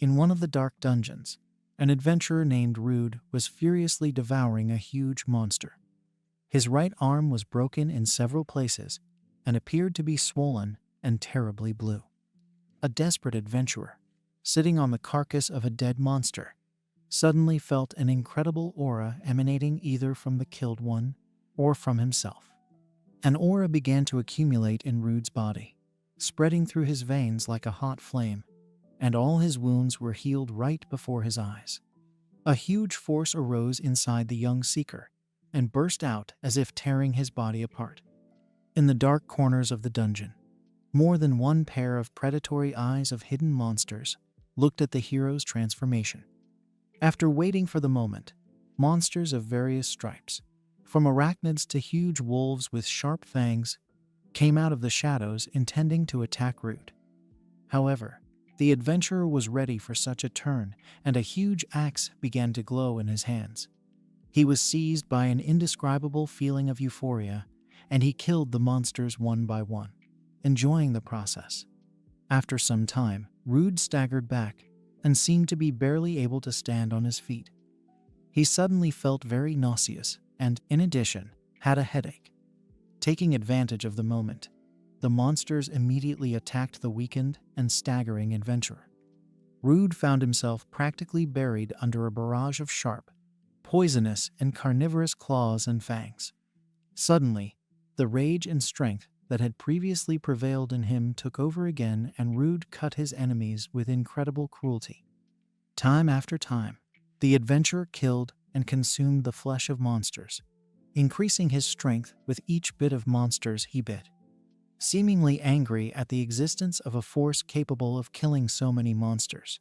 In one of the dark dungeons, an adventurer named Rude was furiously devouring a huge monster. His right arm was broken in several places and appeared to be swollen and terribly blue. A desperate adventurer, sitting on the carcass of a dead monster, suddenly felt an incredible aura emanating either from the killed one or from himself. An aura began to accumulate in Rude's body, spreading through his veins like a hot flame, and all his wounds were healed right before his eyes. A huge force arose inside the young seeker and burst out as if tearing his body apart. In the dark corners of the dungeon, more than one pair of predatory eyes of hidden monsters looked at the hero's transformation. After waiting for the moment, monsters of various stripes, from arachnids to huge wolves with sharp fangs, came out of the shadows intending to attack Rude. However, the adventurer was ready for such a turn, and a huge axe began to glow in his hands. He was seized by an indescribable feeling of euphoria, and he killed the monsters one by one, enjoying the process. After some time, Rude staggered back and seemed to be barely able to stand on his feet. He suddenly felt very nauseous and, in addition, had a headache. Taking advantage of the moment, the monsters immediately attacked the weakened and staggering adventurer. Rude found himself practically buried under a barrage of sharp, poisonous, and carnivorous claws and fangs. Suddenly, the rage and strength that had previously prevailed in him took over again, and Rude cut his enemies with incredible cruelty. Time after time, the adventurer killed and consumed the flesh of monsters, increasing his strength with each bit of monsters he bit. Seemingly angry at the existence of a force capable of killing so many monsters,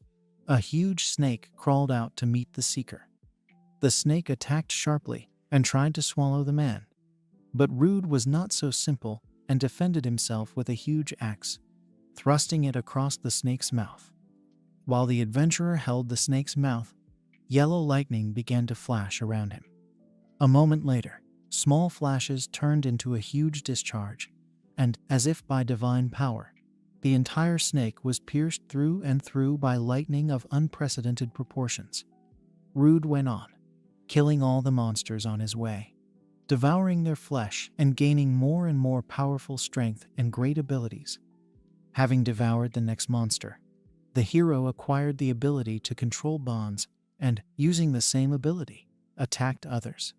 a huge snake crawled out to meet the seeker. The snake attacked sharply and tried to swallow the man. But Rude was not so simple and defended himself with a huge axe, thrusting it across the snake's mouth. While the adventurer held the snake's mouth, yellow lightning began to flash around him. A moment later, small flashes turned into a huge discharge, and, as if by divine power, the entire snake was pierced through and through by lightning of unprecedented proportions. Rude went on, killing all the monsters on his way, devouring their flesh and gaining more and more powerful strength and great abilities. Having devoured the next monster, the hero acquired the ability to control bonds and, using the same ability, attacked others.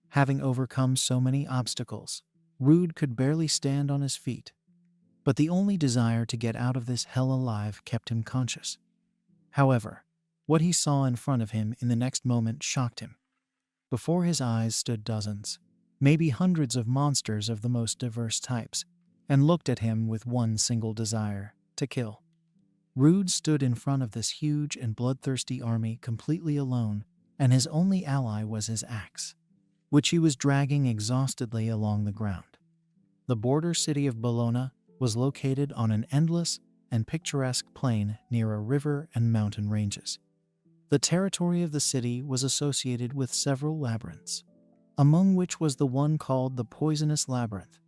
Having overcome so many obstacles, Rude could barely stand on his feet, but the only desire to get out of this hell alive kept him conscious. However, what he saw in front of him in the next moment shocked him. Before his eyes stood dozens, maybe hundreds of monsters of the most diverse types, and looked at him with one single desire: to kill. Rude stood in front of this huge and bloodthirsty army completely alone, and his only ally was his axe, which he was dragging exhaustedly along the ground. The border city of Bologna was located on an endless and picturesque plain near a river and mountain ranges. The territory of the city was associated with several labyrinths, among which was the one called the Poisonous Labyrinth.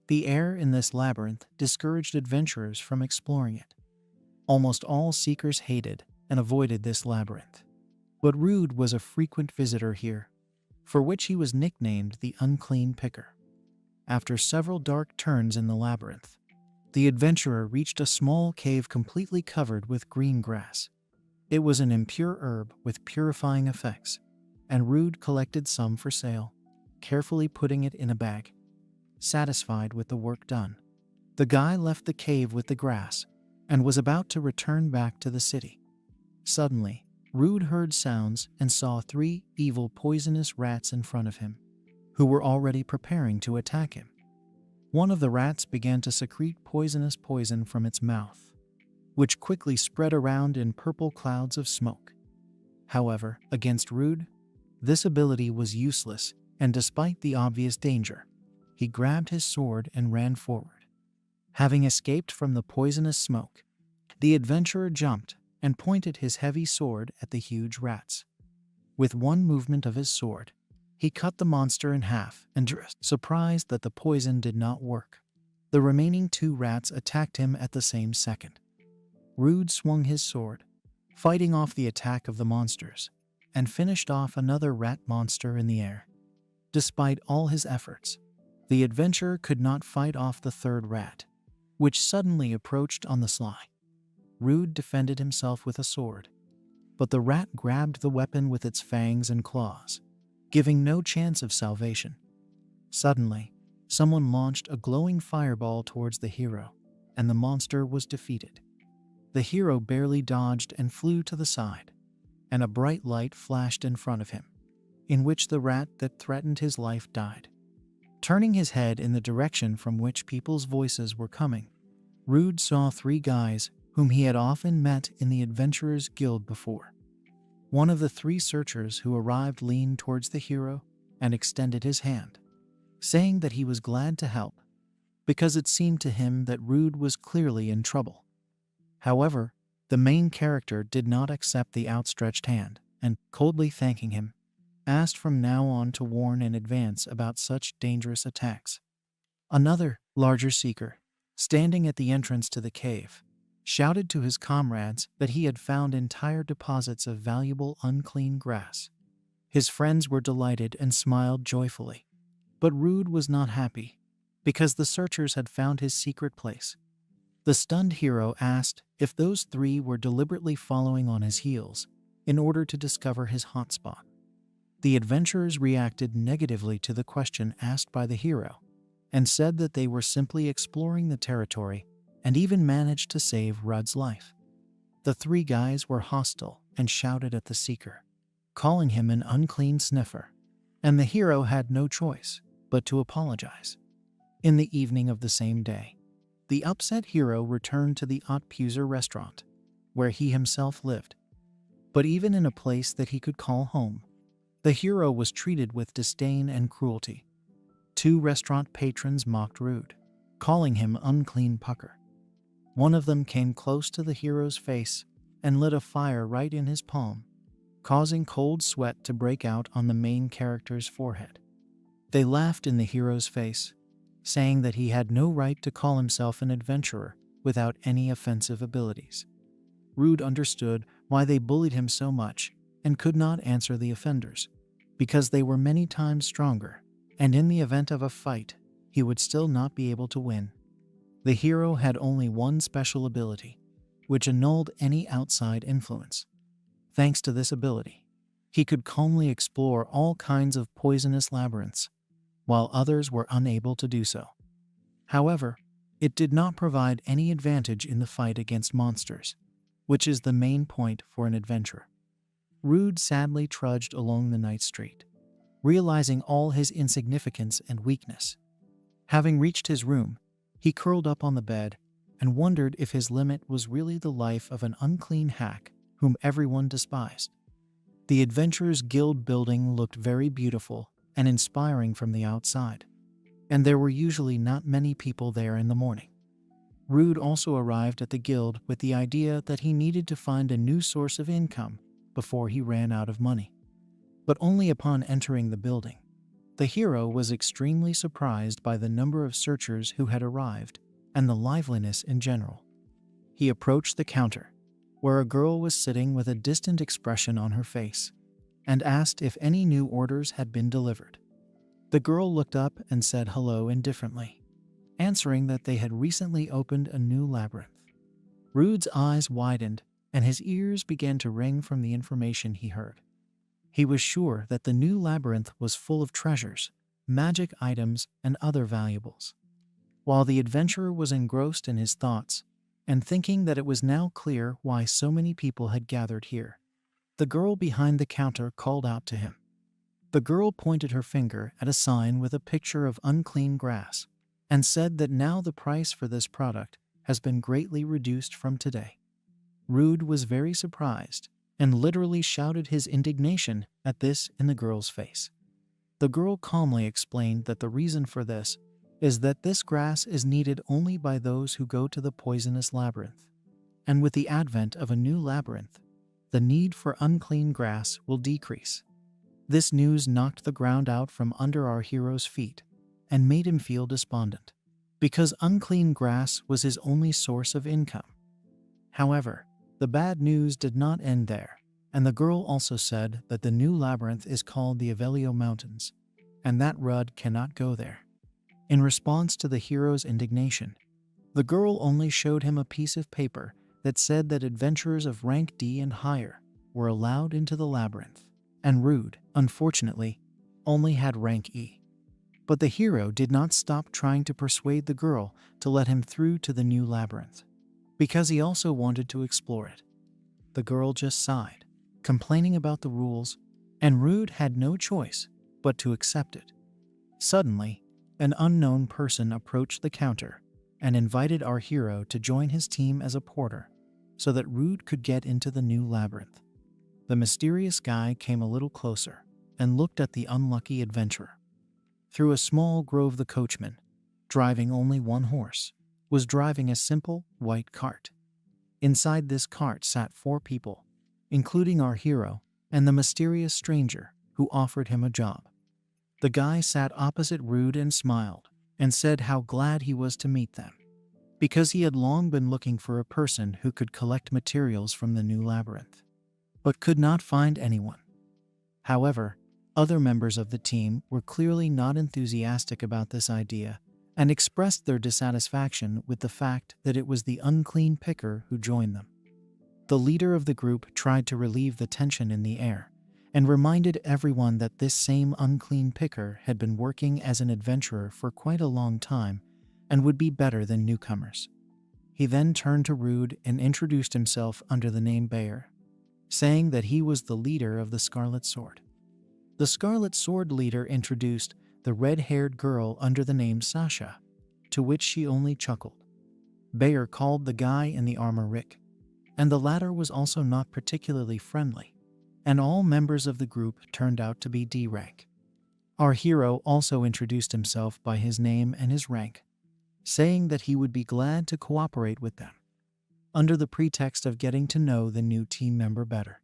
The air in this labyrinth discouraged adventurers from exploring it. Almost all seekers hated and avoided this labyrinth, but Rude was a frequent visitor here, for which he was nicknamed the Unclean Picker. After several dark turns in the labyrinth, the adventurer reached a small cave completely covered with green grass. It was an impure herb with purifying effects, and Rude collected some for sale, carefully putting it in a bag. Satisfied with the work done, the guy left the cave with the grass and was about to return back to the city. Suddenly, Rude heard sounds and saw 3 evil poisonous rats in front of him, who were already preparing to attack him. One of the rats began to secrete poisonous poison from its mouth, which quickly spread around in purple clouds of smoke. However, against Rude, this ability was useless, and despite the obvious danger, he grabbed his sword and ran forward. Having escaped from the poisonous smoke, the adventurer jumped and pointed his heavy sword at the huge rats. With one movement of his sword, he cut the monster in half and, surprised that the poison did not work, the remaining 2 rats attacked him at the same second. Rude swung his sword, fighting off the attack of the monsters, and finished off another rat monster in the air. Despite all his efforts, the adventurer could not fight off the third rat, which suddenly approached on the sly. Rude defended himself with a sword, but the rat grabbed the weapon with its fangs and claws, giving no chance of salvation. Suddenly, someone launched a glowing fireball towards the hero, and the monster was defeated. The hero barely dodged and flew to the side, and a bright light flashed in front of him, in which the rat that threatened his life died. Turning his head in the direction from which people's voices were coming, Rude saw three guys whom he had often met in the Adventurers Guild before. One of the three searchers who arrived leaned towards the hero and extended his hand, saying that he was glad to help, because it seemed to him that Rude was clearly in trouble. However, the main character did not accept the outstretched hand, and, coldly thanking him, asked from now on to warn in advance about such dangerous attacks. Another, larger seeker, standing at the entrance to the cave, shouted to his comrades that he had found entire deposits of valuable unclean grass. His friends were delighted and smiled joyfully, but Rude was not happy, because the searchers had found his secret place. The stunned hero asked if those three were deliberately following on his heels in order to discover his hotspot. The adventurers reacted negatively to the question asked by the hero, and said that they were simply exploring the territory and even managed to save Rudd's life. The three guys were hostile and shouted at the seeker, calling him an unclean sniffer, and the hero had no choice but to apologize. In the evening of the same day, the upset hero returned to the Otpuser restaurant, where he himself lived. But even in a place that he could call home, the hero was treated with disdain and cruelty. Two restaurant patrons mocked Rude, calling him unclean pucker. One of them came close to the hero's face and lit a fire right in his palm, causing cold sweat to break out on the main character's forehead. They laughed in the hero's face, saying that he had no right to call himself an adventurer without any offensive abilities. Rude understood why they bullied him so much and could not answer the offenders, because they were many times stronger, and in the event of a fight, he would still not be able to win. The hero had only one special ability, which annulled any outside influence. Thanks to this ability, he could calmly explore all kinds of poisonous labyrinths, while others were unable to do so. However, it did not provide any advantage in the fight against monsters, which is the main point for an adventurer. Rude sadly trudged along the night street, realizing all his insignificance and weakness. Having reached his room, he curled up on the bed and wondered if his limit was really the life of an unclean hack whom everyone despised. The Adventurers Guild building looked very beautiful and inspiring from the outside, and there were usually not many people there in the morning. Rude also arrived at the guild with the idea that he needed to find a new source of income before he ran out of money. But only upon entering the building, the hero was extremely surprised by the number of searchers who had arrived and the liveliness in general. He approached the counter, where a girl was sitting with a distant expression on her face, and asked if any new orders had been delivered. The girl looked up and said hello indifferently, answering that they had recently opened a new labyrinth. Rude's eyes widened and his ears began to ring from the information he heard. He was sure that the new labyrinth was full of treasures, magic items, and other valuables. While the adventurer was engrossed in his thoughts and thinking that it was now clear why so many people had gathered here, the girl behind the counter called out to him. The girl pointed her finger at a sign with a picture of unclean grass and said that now the price for this product has been greatly reduced from today. Rude was very surprised and literally shouted his indignation at this in the girl's face. The girl calmly explained that the reason for this is that this grass is needed only by those who go to the poisonous labyrinth, and with the advent of a new labyrinth, the need for unclean grass will decrease. This news knocked the ground out from under our hero's feet and made him feel despondent, because unclean grass was his only source of income. However, The bad news did not end there, and the girl also said that the new labyrinth is called the Avelio Mountains, and that Rudd cannot go there. In response to the hero's indignation, the girl only showed him a piece of paper that said that adventurers of rank D and higher were allowed into the labyrinth, and Rude, unfortunately, only had rank E. But the hero did not stop trying to persuade the girl to let him through to the new labyrinth, because he also wanted to explore it. The girl just sighed, complaining about the rules, and Rude had no choice but to accept it. Suddenly, an unknown person approached the counter and invited our hero to join his team as a porter so that Rude could get into the new labyrinth. The mysterious guy came a little closer and looked at the unlucky adventurer. Through a small grove, the coachman, driving only one horse, was driving a simple white cart. Inside this cart sat 4 people, including our hero and the mysterious stranger who offered him a job. The guy sat opposite Rude and smiled and said how glad he was to meet them, because he had long been looking for a person who could collect materials from the new labyrinth, but could not find anyone. However, other members of the team were clearly not enthusiastic about this idea and expressed their dissatisfaction with the fact that it was the unclean picker who joined them. The leader of the group tried to relieve the tension in the air and reminded everyone that this same unclean picker had been working as an adventurer for quite a long time and would be better than newcomers. He then turned to Rude and introduced himself under the name Bayer, saying that he was the leader of the Scarlet Sword. The Scarlet Sword leader introduced the red-haired girl under the name Sasha, to which she only chuckled. Bayer called the guy in the armor Rick, and the latter was also not particularly friendly, and all members of the group turned out to be D rank. Our hero also introduced himself by his name and his rank, saying that he would be glad to cooperate with them, under the pretext of getting to know the new team member better.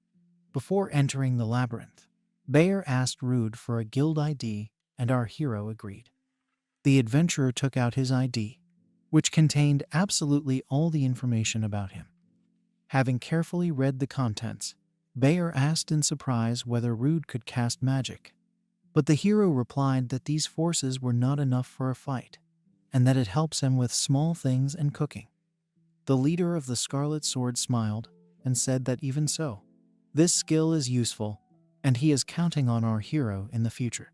Before entering the labyrinth, Bayer asked Rude for a guild ID, and our hero agreed. The adventurer took out his ID, which contained absolutely all the information about him. Having carefully read the contents, Bayer asked in surprise whether Rude could cast magic, but the hero replied that these forces were not enough for a fight, and that it helps him with small things and cooking. The leader of the Scarlet Sword smiled and said that even so, this skill is useful, and he is counting on our hero in the future.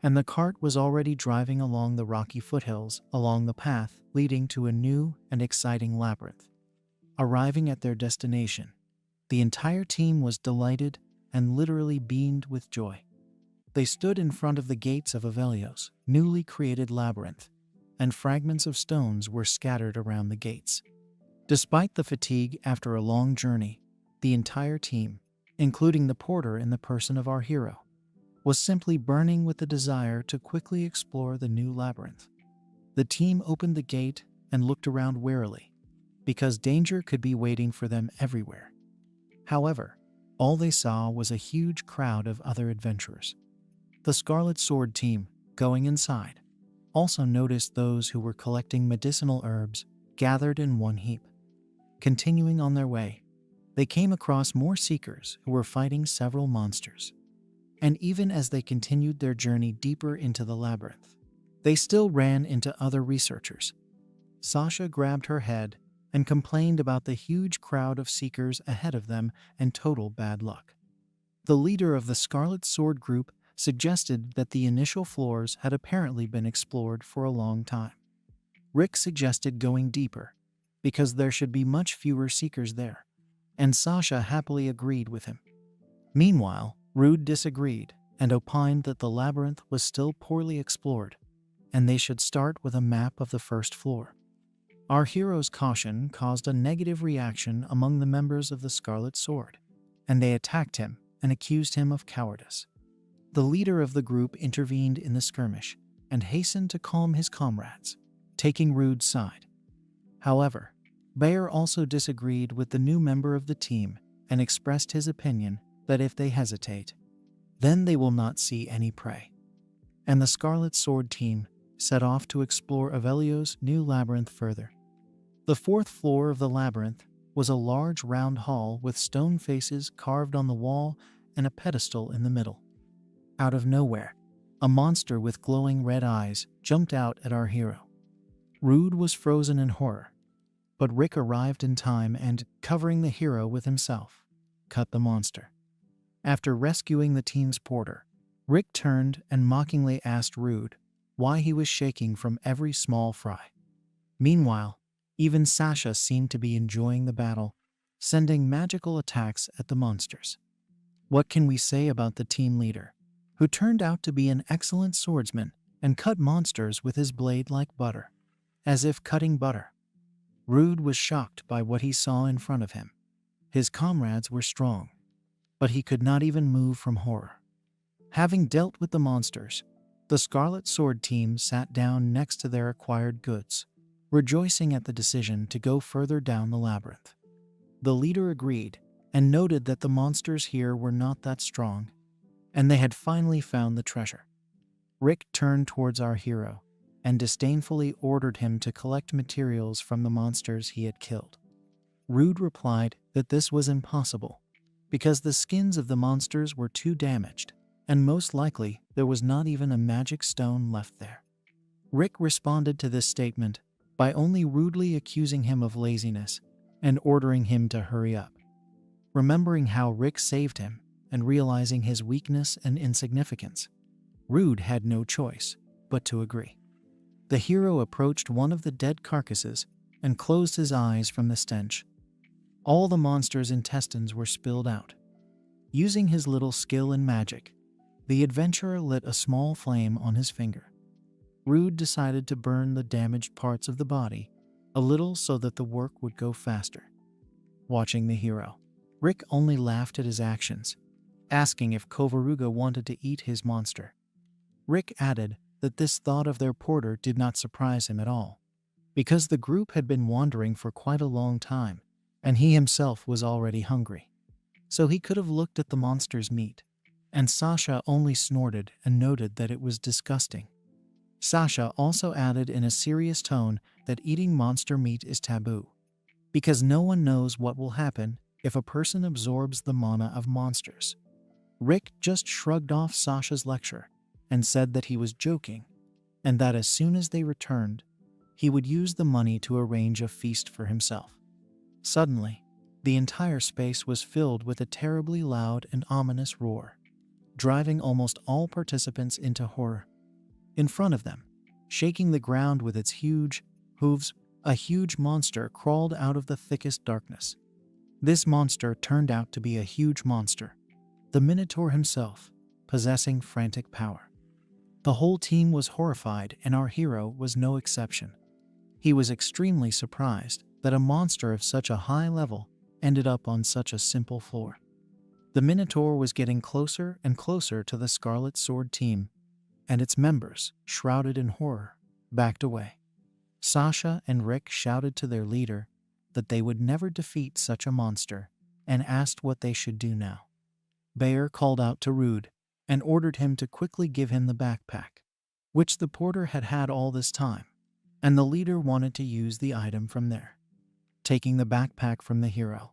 And the cart was already driving along the rocky foothills along the path leading to a new and exciting labyrinth. Arriving at their destination, the entire team was delighted and literally beamed with joy. They stood in front of the gates of Avelio's newly created labyrinth, and fragments of stones were scattered around the gates. Despite the fatigue after a long journey, the entire team, including the porter in the person of our hero, was simply burning with the desire to quickly explore the new labyrinth. The team opened the gate and looked around warily, because danger could be waiting for them everywhere. However, all they saw was a huge crowd of other adventurers. The Scarlet Sword team, going inside, also noticed those who were collecting medicinal herbs gathered in one heap. Continuing on their way, they came across more seekers who were fighting several monsters. And even as they continued their journey deeper into the labyrinth, they still ran into other researchers. Sasha grabbed her head and complained about the huge crowd of seekers ahead of them and total bad luck. The leader of the Scarlet Sword group suggested that the initial floors had apparently been explored for a long time. Rick suggested going deeper, because there should be much fewer seekers there, and Sasha happily agreed with him. Meanwhile, Rude disagreed and opined that the labyrinth was still poorly explored, and they should start with a map of the first floor. Our hero's caution caused a negative reaction among the members of the Scarlet Sword, and they attacked him and accused him of cowardice. The leader of the group intervened in the skirmish and hastened to calm his comrades, taking Rude's side. However, Bayer also disagreed with the new member of the team and expressed his opinion that if they hesitate, then they will not see any prey. And the Scarlet Sword team set off to explore Avelio's new labyrinth further. The fourth floor of the labyrinth was a large round hall with stone faces carved on the wall and a pedestal in the middle. Out of nowhere, a monster with glowing red eyes jumped out at our hero. Rude was frozen in horror, but Rick arrived in time and, covering the hero with himself, cut the monster. After rescuing the team's porter, Rick turned and mockingly asked Rude why he was shaking from every small fry. Meanwhile, even Sasha seemed to be enjoying the battle, sending magical attacks at the monsters. What can we say about the team leader, who turned out to be an excellent swordsman and cut monsters with his blade like butter, as if cutting butter? Rude was shocked by what he saw in front of him. His comrades were strong, but he could not even move from horror. Having dealt with the monsters, the Scarlet Sword team sat down next to their acquired goods, rejoicing at the decision to go further down the labyrinth. The leader agreed and noted that the monsters here were not that strong, and they had finally found the treasure. Rick turned towards our hero and disdainfully ordered him to collect materials from the monsters he had killed. Rude replied that this was impossible, because the skins of the monsters were too damaged, and most likely there was not even a magic stone left there. Rick responded to this statement by only rudely accusing him of laziness and ordering him to hurry up. Remembering how Rick saved him and realizing his weakness and insignificance, Rude had no choice but to agree. The hero approached one of the dead carcasses and closed his eyes from the stench. All the monster's intestines were spilled out. Using his little skill in magic, the adventurer lit a small flame on his finger. Rude decided to burn the damaged parts of the body a little so that the work would go faster. Watching the hero, Rick only laughed at his actions, asking if Kovaruga wanted to eat his monster. Rick added that this thought of their porter did not surprise him at all, because the group had been wandering for quite a long time, and he himself was already hungry. So he could have looked at the monster's meat, and Sasha only snorted and noted that it was disgusting. Sasha also added in a serious tone that eating monster meat is taboo, because no one knows what will happen if a person absorbs the mana of monsters. Rick just shrugged off Sasha's lecture and said that he was joking, and that as soon as they returned, he would use the money to arrange a feast for himself. Suddenly, the entire space was filled with a terribly loud and ominous roar, driving almost all participants into horror. In front of them, shaking the ground with its huge hooves, a huge monster crawled out of the thickest darkness. This monster turned out to be a huge monster, the Minotaur himself, possessing frantic power. The whole team was horrified, and our hero was no exception. He was extremely surprised that a monster of such a high level ended up on such a simple floor. The Minotaur was getting closer and closer to the Scarlet Sword team, and its members, shrouded in horror, backed away. Sasha and Rick shouted to their leader that they would never defeat such a monster and asked what they should do now. Bayer called out to Rude and ordered him to quickly give him the backpack, which the porter had had all this time, and the leader wanted to use the item from there. Taking the backpack from the hero,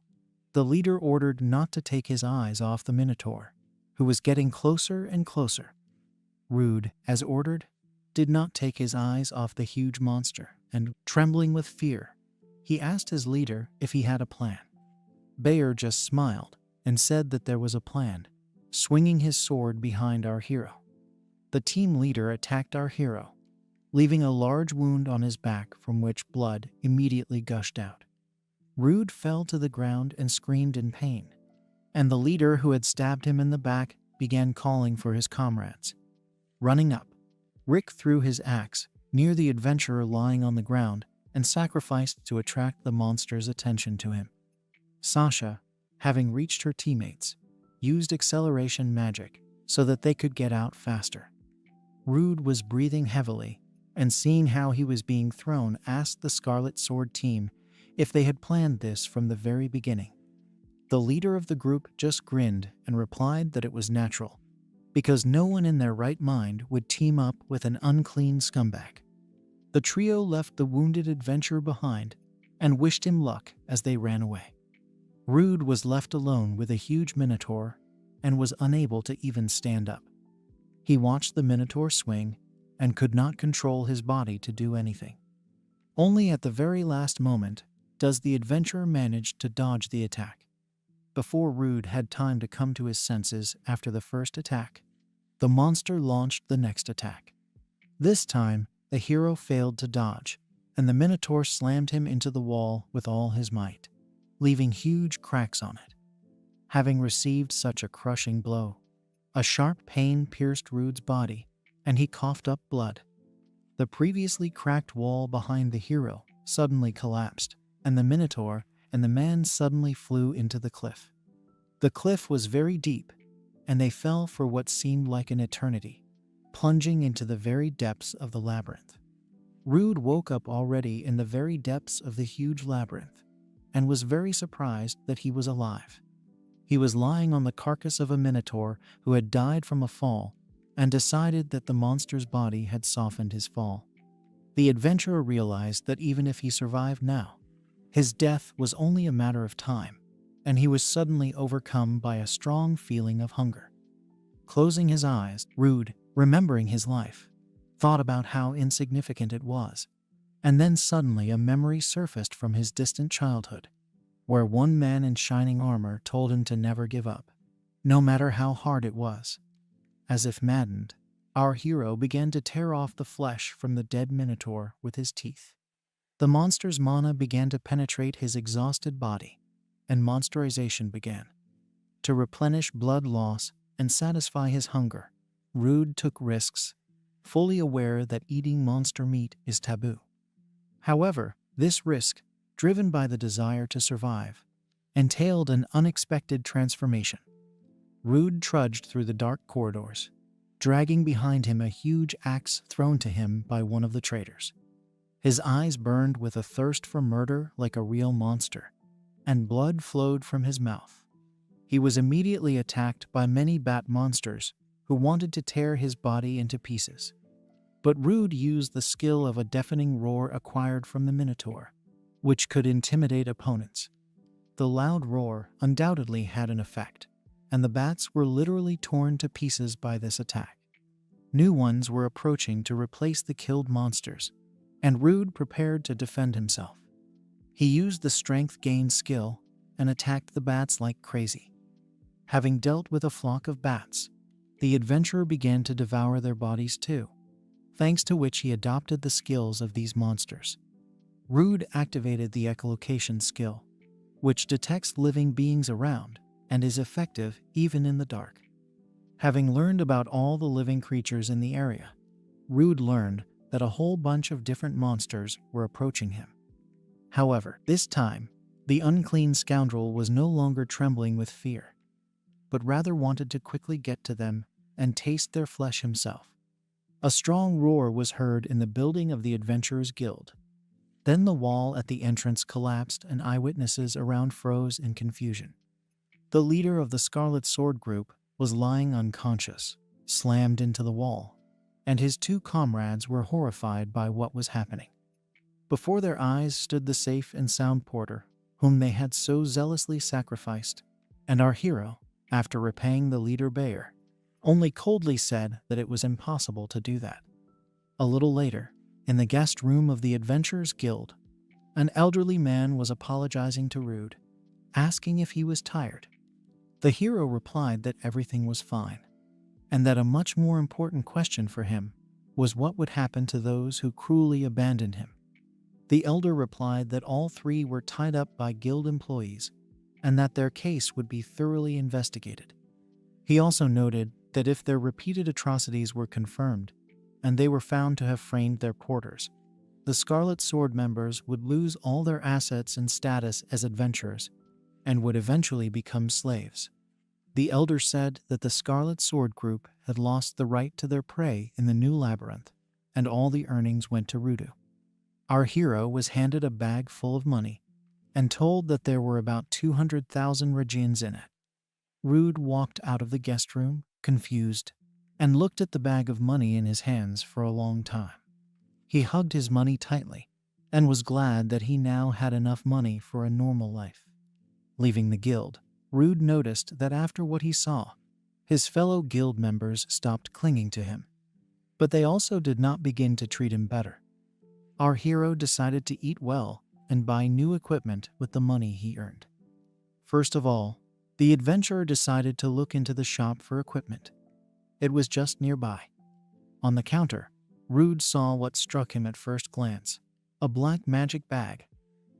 the leader ordered not to take his eyes off the Minotaur, who was getting closer and closer. Rude, as ordered, did not take his eyes off the huge monster, and, trembling with fear, he asked his leader if he had a plan. Bayer just smiled and said that there was a plan, swinging his sword behind our hero. The team leader attacked our hero, leaving a large wound on his back from which blood immediately gushed out. Rude fell to the ground and screamed in pain, and the leader who had stabbed him in the back began calling for his comrades. Running up, Rick threw his axe near the adventurer lying on the ground and sacrificed to attract the monster's attention to him. Sasha, having reached her teammates, used acceleration magic so that they could get out faster. Rude was breathing heavily, and seeing how he was being thrown, asked the Scarlet Sword team if they had planned this from the very beginning. The leader of the group just grinned and replied that it was natural, because no one in their right mind would team up with an unclean scumbag. The trio left the wounded adventurer behind and wished him luck as they ran away. Rude was left alone with a huge minotaur and was unable to even stand up. He watched the minotaur swing and could not control his body to do anything. Only at the very last moment does the adventurer manage to dodge the attack. Before Rude had time to come to his senses after the first attack, the monster launched the next attack. This time, the hero failed to dodge, and the minotaur slammed him into the wall with all his might, leaving huge cracks on it. Having received such a crushing blow, a sharp pain pierced Rude's body, and he coughed up blood. The previously cracked wall behind the hero suddenly collapsed, and the minotaur and the man suddenly flew into the cliff. The cliff was very deep, and they fell for what seemed like an eternity, plunging into the very depths of the labyrinth. Rude woke up already in the very depths of the huge labyrinth, and was very surprised that he was alive. He was lying on the carcass of a minotaur who had died from a fall, and decided that the monster's body had softened his fall. The adventurer realized that even if he survived now, his death was only a matter of time, and he was suddenly overcome by a strong feeling of hunger. Closing his eyes, Rude, remembering his life, thought about how insignificant it was, and then suddenly a memory surfaced from his distant childhood, where one man in shining armor told him to never give up, no matter how hard it was. As if maddened, our hero began to tear off the flesh from the dead minotaur with his teeth. The monster's mana began to penetrate his exhausted body, and monsterization began. To replenish blood loss and satisfy his hunger, Rude took risks, fully aware that eating monster meat is taboo. However, this risk, driven by the desire to survive, entailed an unexpected transformation. Rude trudged through the dark corridors, dragging behind him a huge axe thrown to him by one of the traitors. His eyes burned with a thirst for murder like a real monster, and blood flowed from his mouth. He was immediately attacked by many bat monsters who wanted to tear his body into pieces. But Rude used the skill of a deafening roar acquired from the minotaur, which could intimidate opponents. The loud roar undoubtedly had an effect, and the bats were literally torn to pieces by this attack. New ones were approaching to replace the killed monsters, and Rude prepared to defend himself. He used the strength-gained skill and attacked the bats like crazy. Having dealt with a flock of bats, the adventurer began to devour their bodies too, thanks to which he adopted the skills of these monsters. Rude activated the echolocation skill, which detects living beings around and is effective even in the dark. Having learned about all the living creatures in the area, Rude learned that a whole bunch of different monsters were approaching him. However, this time, the unclean scoundrel was no longer trembling with fear, but rather wanted to quickly get to them and taste their flesh himself. A strong roar was heard in the building of the Adventurers Guild. Then the wall at the entrance collapsed and eyewitnesses around froze in confusion. The leader of the Scarlet Sword group was lying unconscious, slammed into the wall, and his two comrades were horrified by what was happening. Before their eyes stood the safe and sound porter, whom they had so zealously sacrificed, and our hero, after repaying the leader Bayer, only coldly said that it was impossible to do that. A little later, in the guest room of the Adventurers Guild, an elderly man was apologizing to Rude, asking if he was tired. The hero replied that everything was fine, and that a much more important question for him was what would happen to those who cruelly abandoned him. The elder replied that all three were tied up by guild employees, and that their case would be thoroughly investigated. He also noted that if their repeated atrocities were confirmed, and they were found to have framed their porters, the Scarlet Sword members would lose all their assets and status as adventurers, and would eventually become slaves. The elder said that the Scarlet Sword group had lost the right to their prey in the new labyrinth, and all the earnings went to Rudu. Our hero was handed a bag full of money, and told that there were about 200,000 Regians in it. Rude walked out of the guest room, confused, and looked at the bag of money in his hands for a long time. He hugged his money tightly, and was glad that he now had enough money for a normal life. Leaving the guild, Rude noticed that after what he saw, his fellow guild members stopped clinging to him. But they also did not begin to treat him better. Our hero decided to eat well and buy new equipment with the money he earned. First of all, the adventurer decided to look into the shop for equipment. It was just nearby. On the counter, Rude saw what struck him at first glance, a black magic bag.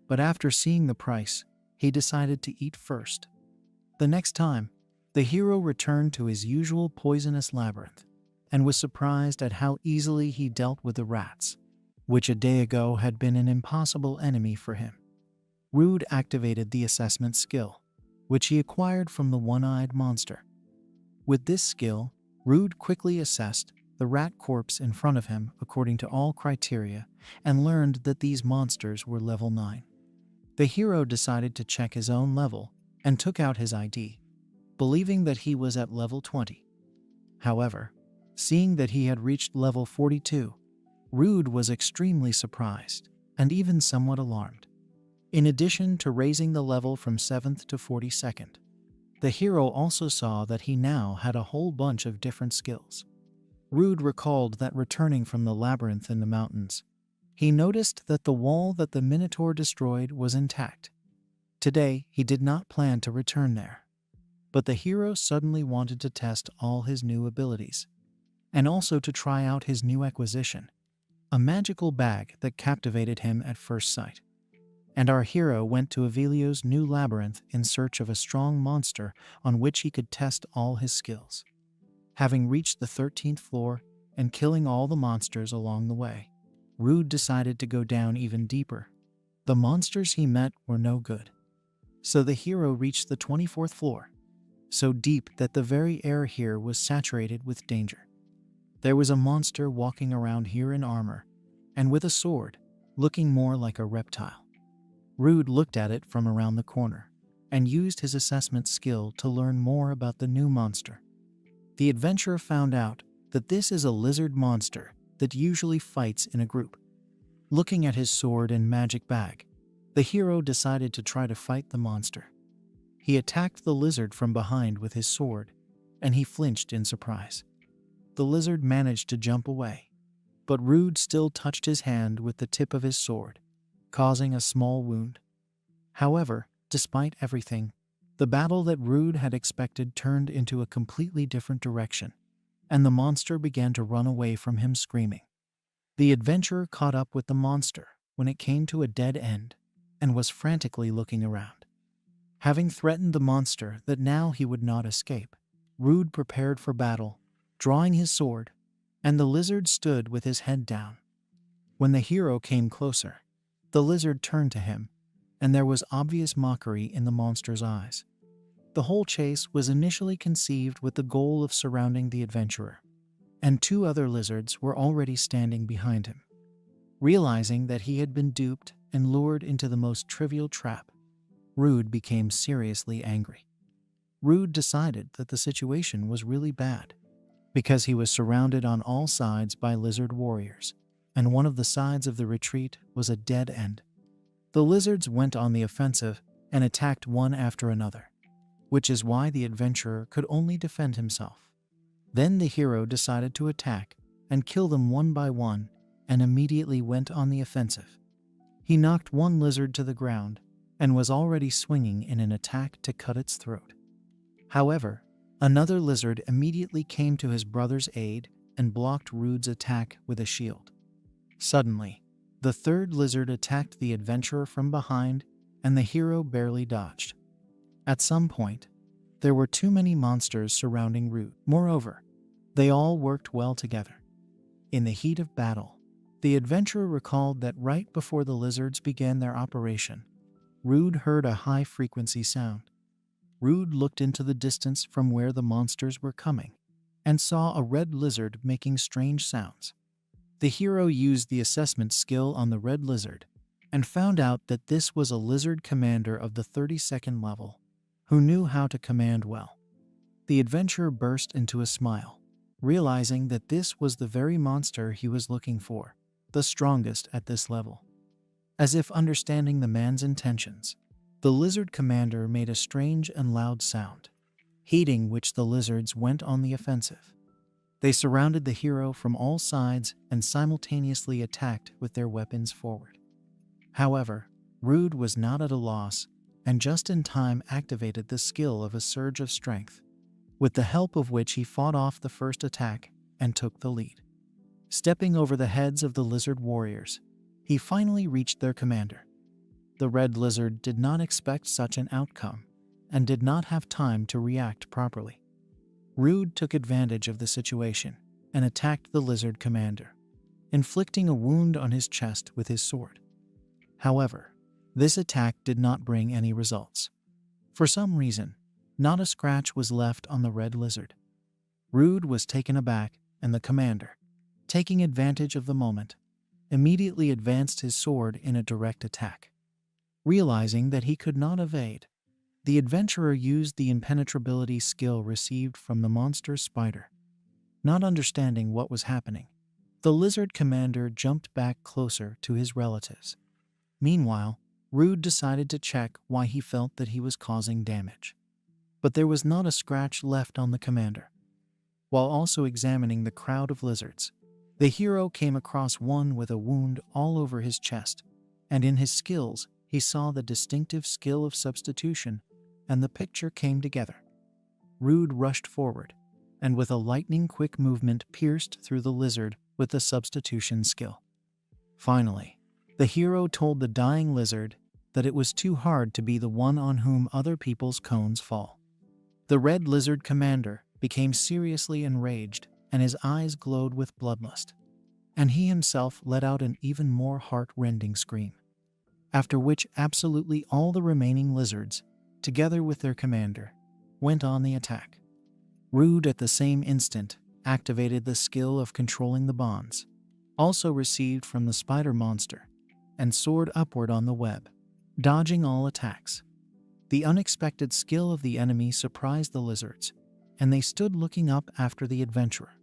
But after seeing the price, he decided to eat first. The next time, the hero returned to his usual poisonous labyrinth and was surprised at how easily he dealt with the rats, which a day ago had been an impossible enemy for him. Rude activated the assessment skill, which he acquired from the one-eyed monster. With this skill, Rude quickly assessed the rat corpse in front of him according to all criteria and learned that these monsters were level 9. The hero decided to check his own level and took out his ID, believing that he was at level 20. However, seeing that he had reached level 42, Rude was extremely surprised and even somewhat alarmed. In addition to raising the level from 7th to 42nd, the hero also saw that he now had a whole bunch of different skills. Rude recalled that returning from the labyrinth in the mountains, he noticed that the wall that the Minotaur destroyed was intact. Today, he did not plan to return there. But the hero suddenly wanted to test all his new abilities, and also to try out his new acquisition, a magical bag that captivated him at first sight. And our hero went to Avilio's new labyrinth in search of a strong monster on which he could test all his skills. Having reached the 13th floor and killing all the monsters along the way, Rude decided to go down even deeper. The monsters he met were no good. So the hero reached the 24th floor, so deep that the very air here was saturated with danger. There was a monster walking around here in armor, and with a sword, looking more like a reptile. Rude looked at it from around the corner, and used his assessment skill to learn more about the new monster. The adventurer found out that this is a lizard monster that usually fights in a group. Looking at his sword and magic bag, the hero decided to try to fight the monster. He attacked the lizard from behind with his sword, and he flinched in surprise. The lizard managed to jump away, but Rude still touched his hand with the tip of his sword, causing a small wound. However, despite everything, the battle that Rude had expected turned into a completely different direction, and the monster began to run away from him screaming. The adventurer caught up with the monster when it came to a dead end and was frantically looking around. Having threatened the monster that now he would not escape, Rude prepared for battle, drawing his sword, and the lizard stood with his head down. When the hero came closer, the lizard turned to him, and there was obvious mockery in the monster's eyes. The whole chase was initially conceived with the goal of surrounding the adventurer, and 2 other lizards were already standing behind him. Realizing that he had been duped and lured into the most trivial trap, Rude became seriously angry. Rude decided that the situation was really bad, because he was surrounded on all sides by lizard warriors, and one of the sides of the retreat was a dead end. The lizards went on the offensive and attacked one after another, which is why the adventurer could only defend himself. Then the hero decided to attack and kill them one by one, and immediately went on the offensive. He knocked one lizard to the ground and was already swinging in an attack to cut its throat. However, another lizard immediately came to his brother's aid and blocked Rude's attack with a shield. Suddenly, the third lizard attacked the adventurer from behind, and the hero barely dodged. At some point, there were too many monsters surrounding Rude. Moreover, they all worked well together. In the heat of battle, the adventurer recalled that right before the lizards began their operation, Rude heard a high-frequency sound. Rude looked into the distance from where the monsters were coming and saw a red lizard making strange sounds. The hero used the assessment skill on the red lizard and found out that this was a lizard commander of the 32nd level who knew how to command well. The adventurer burst into a smile, realizing that this was the very monster he was looking for, the strongest at this level. As if understanding the man's intentions, the lizard commander made a strange and loud sound, heeding which the lizards went on the offensive. They surrounded the hero from all sides and simultaneously attacked with their weapons forward. However, Rude was not at a loss and just in time activated the skill of a surge of strength, with the help of which he fought off the first attack and took the lead. Stepping over the heads of the lizard warriors, he finally reached their commander. The red lizard did not expect such an outcome and did not have time to react properly. Rude took advantage of the situation and attacked the lizard commander, inflicting a wound on his chest with his sword. However, this attack did not bring any results. For some reason, not a scratch was left on the red lizard. Rude was taken aback, and the commander, taking advantage of the moment, immediately advanced his sword in a direct attack. Realizing that he could not evade, the adventurer used the impenetrability skill received from the monster spider. Not understanding what was happening, the lizard commander jumped back closer to his relatives. Meanwhile, Rude decided to check why he felt that he was causing damage. But there was not a scratch left on the commander. While also examining the crowd of lizards, the hero came across one with a wound all over his chest, and in his skills, he saw the distinctive skill of substitution, and the picture came together. Rude rushed forward, and with a lightning-quick movement pierced through the lizard with the substitution skill. Finally, the hero told the dying lizard that it was too hard to be the one on whom other people's cones fall. The red lizard commander became seriously enraged, and his eyes glowed with bloodlust, and he himself let out an even more heart-rending scream. After which absolutely all the remaining lizards, together with their commander, went on the attack. Rude at the same instant activated the skill of controlling the bonds, also received from the spider monster, and soared upward on the web, dodging all attacks. The unexpected skill of the enemy surprised the lizards, and they stood looking up after the adventurer.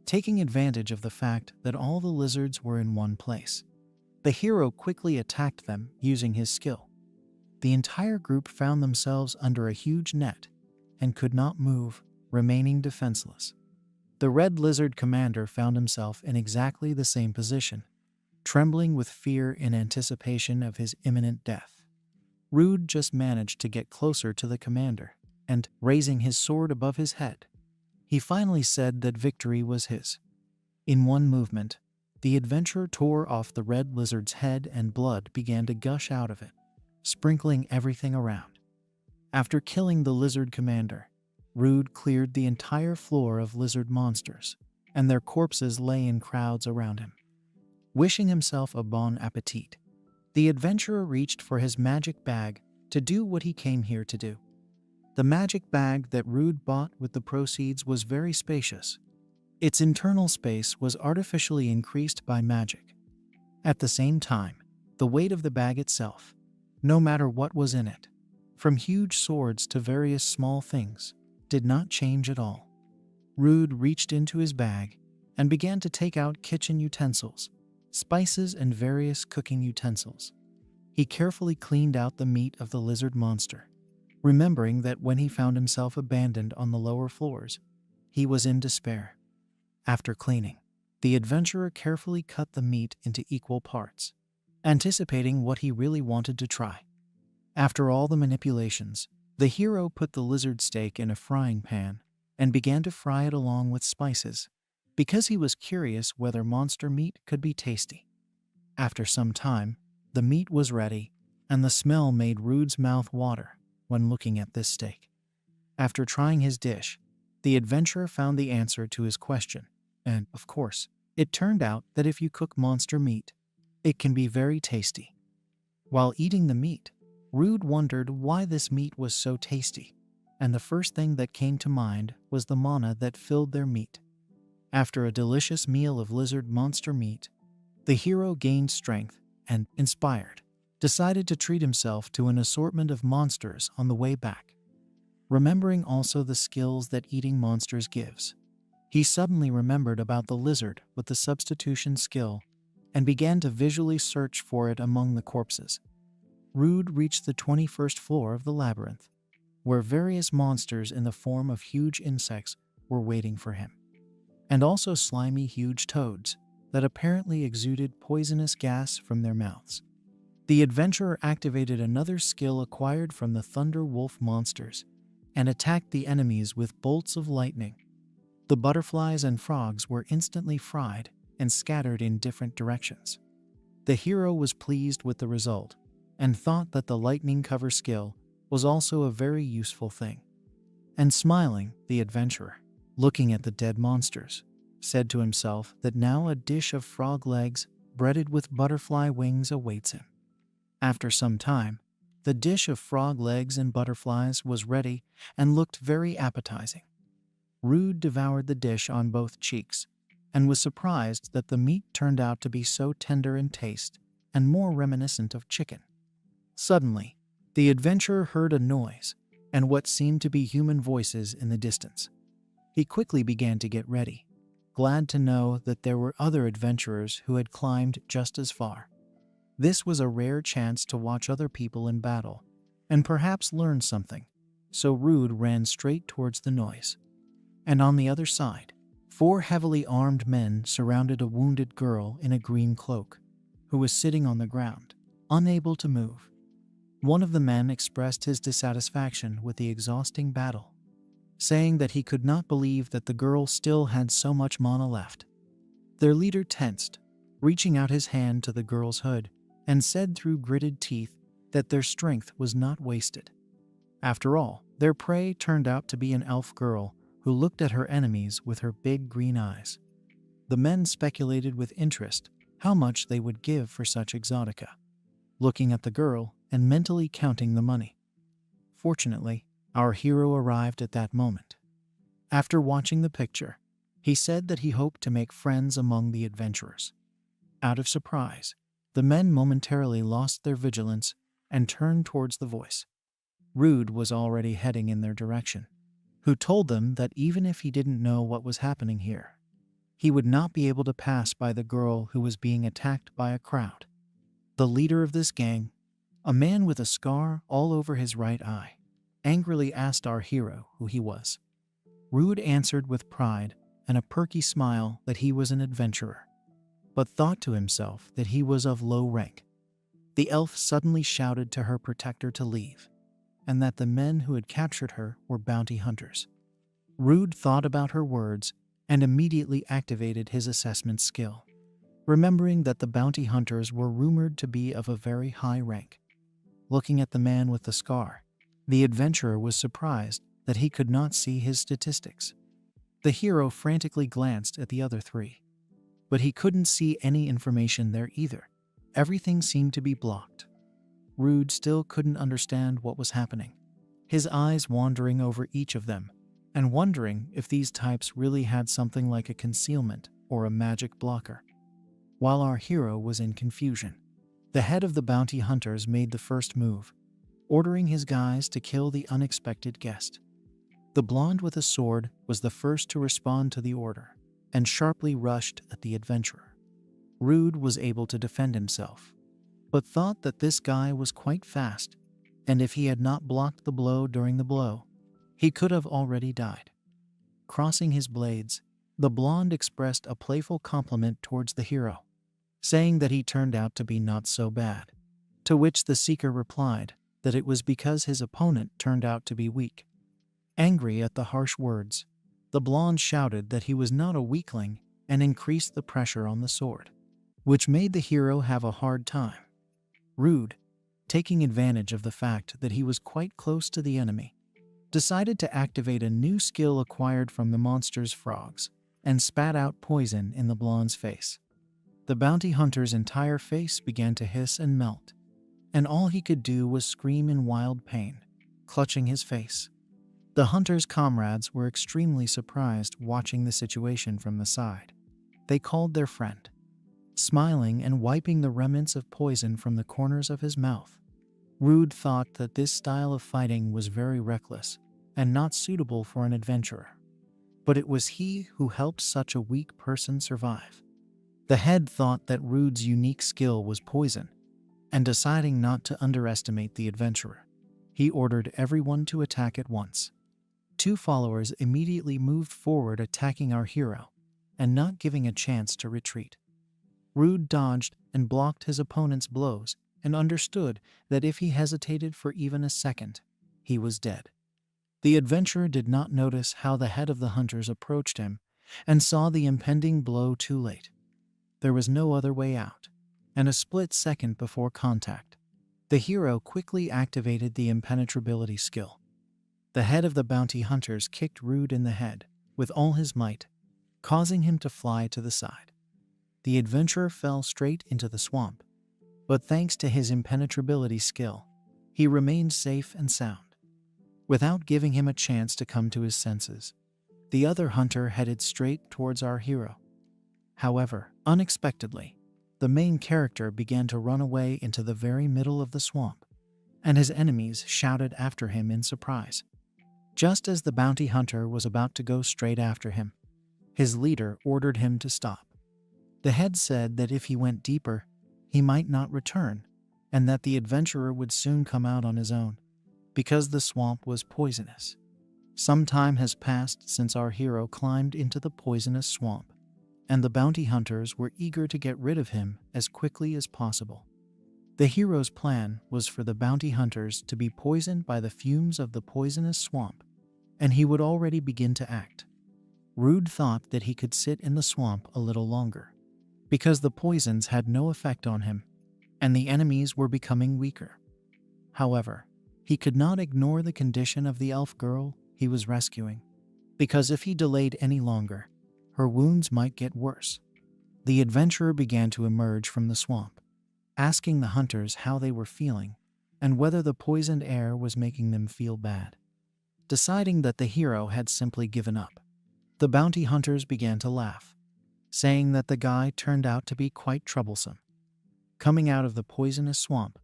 Taking advantage of the fact that all the lizards were in one place, the hero quickly attacked them using his skill. The entire group found themselves under a huge net and could not move, remaining defenseless. The red lizard commander found himself in exactly the same position, trembling with fear in anticipation of his imminent death. Rude just managed to get closer to the commander, and, raising his sword above his head, he finally said that victory was his. In one movement, the adventurer tore off the red lizard's head and blood began to gush out of it, sprinkling everything around. After killing the lizard commander, Rude cleared the entire floor of lizard monsters, and their corpses lay in crowds around him. Wishing himself a bon appetit, the adventurer reached for his magic bag to do what he came here to do. The magic bag that Rude bought with the proceeds was very spacious. Its internal space was artificially increased by magic. At the same time, the weight of the bag itself, no matter what was in it, from huge swords to various small things, did not change at all. Rude reached into his bag and began to take out kitchen utensils, spices, and various cooking utensils. He carefully cleaned out the meat of the lizard monster, remembering that when he found himself abandoned on the lower floors, he was in despair. After cleaning, the adventurer carefully cut the meat into equal parts, anticipating what he really wanted to try. After all the manipulations, the hero put the lizard steak in a frying pan and began to fry it along with spices, because he was curious whether monster meat could be tasty. After some time, the meat was ready, and the smell made Rude's mouth water when looking at this steak. After trying his dish, the adventurer found the answer to his question, and, of course, it turned out that if you cook monster meat, it can be very tasty. While eating the meat, Rude wondered why this meat was so tasty, and the first thing that came to mind was the mana that filled their meat. After a delicious meal of lizard monster meat, the hero gained strength and, inspired, decided to treat himself to an assortment of monsters on the way back. Remembering also the skills that eating monsters gives, he suddenly remembered about the lizard with the substitution skill and began to visually search for it among the corpses. Rude reached the 21st floor of the labyrinth, where various monsters in the form of huge insects were waiting for him, and also slimy huge toads that apparently exuded poisonous gas from their mouths. The adventurer activated another skill acquired from the Thunder Wolf monsters and attacked the enemies with bolts of lightning. The butterflies and frogs were instantly fried and scattered in different directions. The hero was pleased with the result and thought that the lightning cover skill was also a very useful thing. And smiling, the adventurer, looking at the dead monsters, said to himself that now a dish of frog legs breaded with butterfly wings awaits him. After some time, the dish of frog legs and butterflies was ready and looked very appetizing. Rude devoured the dish on both cheeks and was surprised that the meat turned out to be so tender in taste and more reminiscent of chicken. Suddenly, the adventurer heard a noise and what seemed to be human voices in the distance. He quickly began to get ready, glad to know that there were other adventurers who had climbed just as far. This was a rare chance to watch other people in battle and perhaps learn something, so Rude ran straight towards the noise. And on the other side, 4 heavily armed men surrounded a wounded girl in a green cloak, who was sitting on the ground, unable to move. One of the men expressed his dissatisfaction with the exhausting battle, saying that he could not believe that the girl still had so much mana left. Their leader tensed, reaching out his hand to the girl's hood, and said through gritted teeth that their strength was not wasted. After all, their prey turned out to be an elf girl who looked at her enemies with her big green eyes. The men speculated with interest how much they would give for such exotica, looking at the girl and mentally counting the money. Fortunately, our hero arrived at that moment. After watching the picture, he said that he hoped to make friends among the adventurers. Out of surprise, the men momentarily lost their vigilance and turned towards the voice. Rude was already heading in their direction, who told them that even if he didn't know what was happening here, he would not be able to pass by the girl who was being attacked by a crowd. The leader of this gang, a man with a scar all over his right eye, angrily asked our hero who he was. Rude answered with pride and a perky smile that he was an adventurer, but thought to himself that he was of low rank. The elf suddenly shouted to her protector to leave, and that the men who had captured her were bounty hunters. Rude thought about her words and immediately activated his assessment skill, remembering that the bounty hunters were rumored to be of a very high rank. Looking at the man with the scar, the adventurer was surprised that he could not see his statistics. The hero frantically glanced at the other 3, but he couldn't see any information there either. Everything seemed to be blocked. Rude still couldn't understand what was happening, his eyes wandering over each of them and wondering if these types really had something like a concealment or a magic blocker. While our hero was in confusion, the head of the bounty hunters made the first move, ordering his guys to kill the unexpected guest. The blonde with a sword was the first to respond to the order and sharply rushed at the adventurer. Rude was able to defend himself, but thought that this guy was quite fast, and if he had not blocked the blow during the blow, he could have already died. Crossing his blades, the blonde expressed a playful compliment towards the hero, saying that he turned out to be not so bad, to which the seeker replied that it was because his opponent turned out to be weak. Angry at the harsh words, the blonde shouted that he was not a weakling and increased the pressure on the sword, which made the hero have a hard time. Rude, taking advantage of the fact that he was quite close to the enemy, decided to activate a new skill acquired from the monster's frogs and spat out poison in the blonde's face. The bounty hunter's entire face began to hiss and melt, and all he could do was scream in wild pain, clutching his face. The hunter's comrades were extremely surprised watching the situation from the side. They called their friend, smiling and wiping the remnants of poison from the corners of his mouth. Rude thought that this style of fighting was very reckless and not suitable for an adventurer, but it was he who helped such a weak person survive. The head thought that Rude's unique skill was poison, and deciding not to underestimate the adventurer, he ordered everyone to attack at once. Two followers immediately moved forward, attacking our hero, and not giving a chance to retreat. Rude dodged and blocked his opponent's blows and understood that if he hesitated for even a second, he was dead. The adventurer did not notice how the head of the hunters approached him and saw the impending blow too late. There was no other way out, and a split second before contact, the hero quickly activated the impenetrability skill. The head of the bounty hunters kicked Rude in the head with all his might, causing him to fly to the side. The adventurer fell straight into the swamp, but thanks to his impenetrability skill, he remained safe and sound. Without giving him a chance to come to his senses, the other hunter headed straight towards our hero. However, unexpectedly, the main character began to run away into the very middle of the swamp, and his enemies shouted after him in surprise. Just as the bounty hunter was about to go straight after him, his leader ordered him to stop. The head said that if he went deeper, he might not return, and that the adventurer would soon come out on his own, because the swamp was poisonous. Some time has passed since our hero climbed into the poisonous swamp, and the bounty hunters were eager to get rid of him as quickly as possible. The hero's plan was for the bounty hunters to be poisoned by the fumes of the poisonous swamp, and he would already begin to act. Rude thought that he could sit in the swamp a little longer, because the poisons had no effect on him, and the enemies were becoming weaker. However, he could not ignore the condition of the elf girl he was rescuing, because if he delayed any longer, her wounds might get worse. The adventurer began to emerge from the swamp, asking the hunters how they were feeling and whether the poisoned air was making them feel bad. Deciding that the hero had simply given up, the bounty hunters began to laugh, saying that the guy turned out to be quite troublesome. Coming out of the poisonous swamp,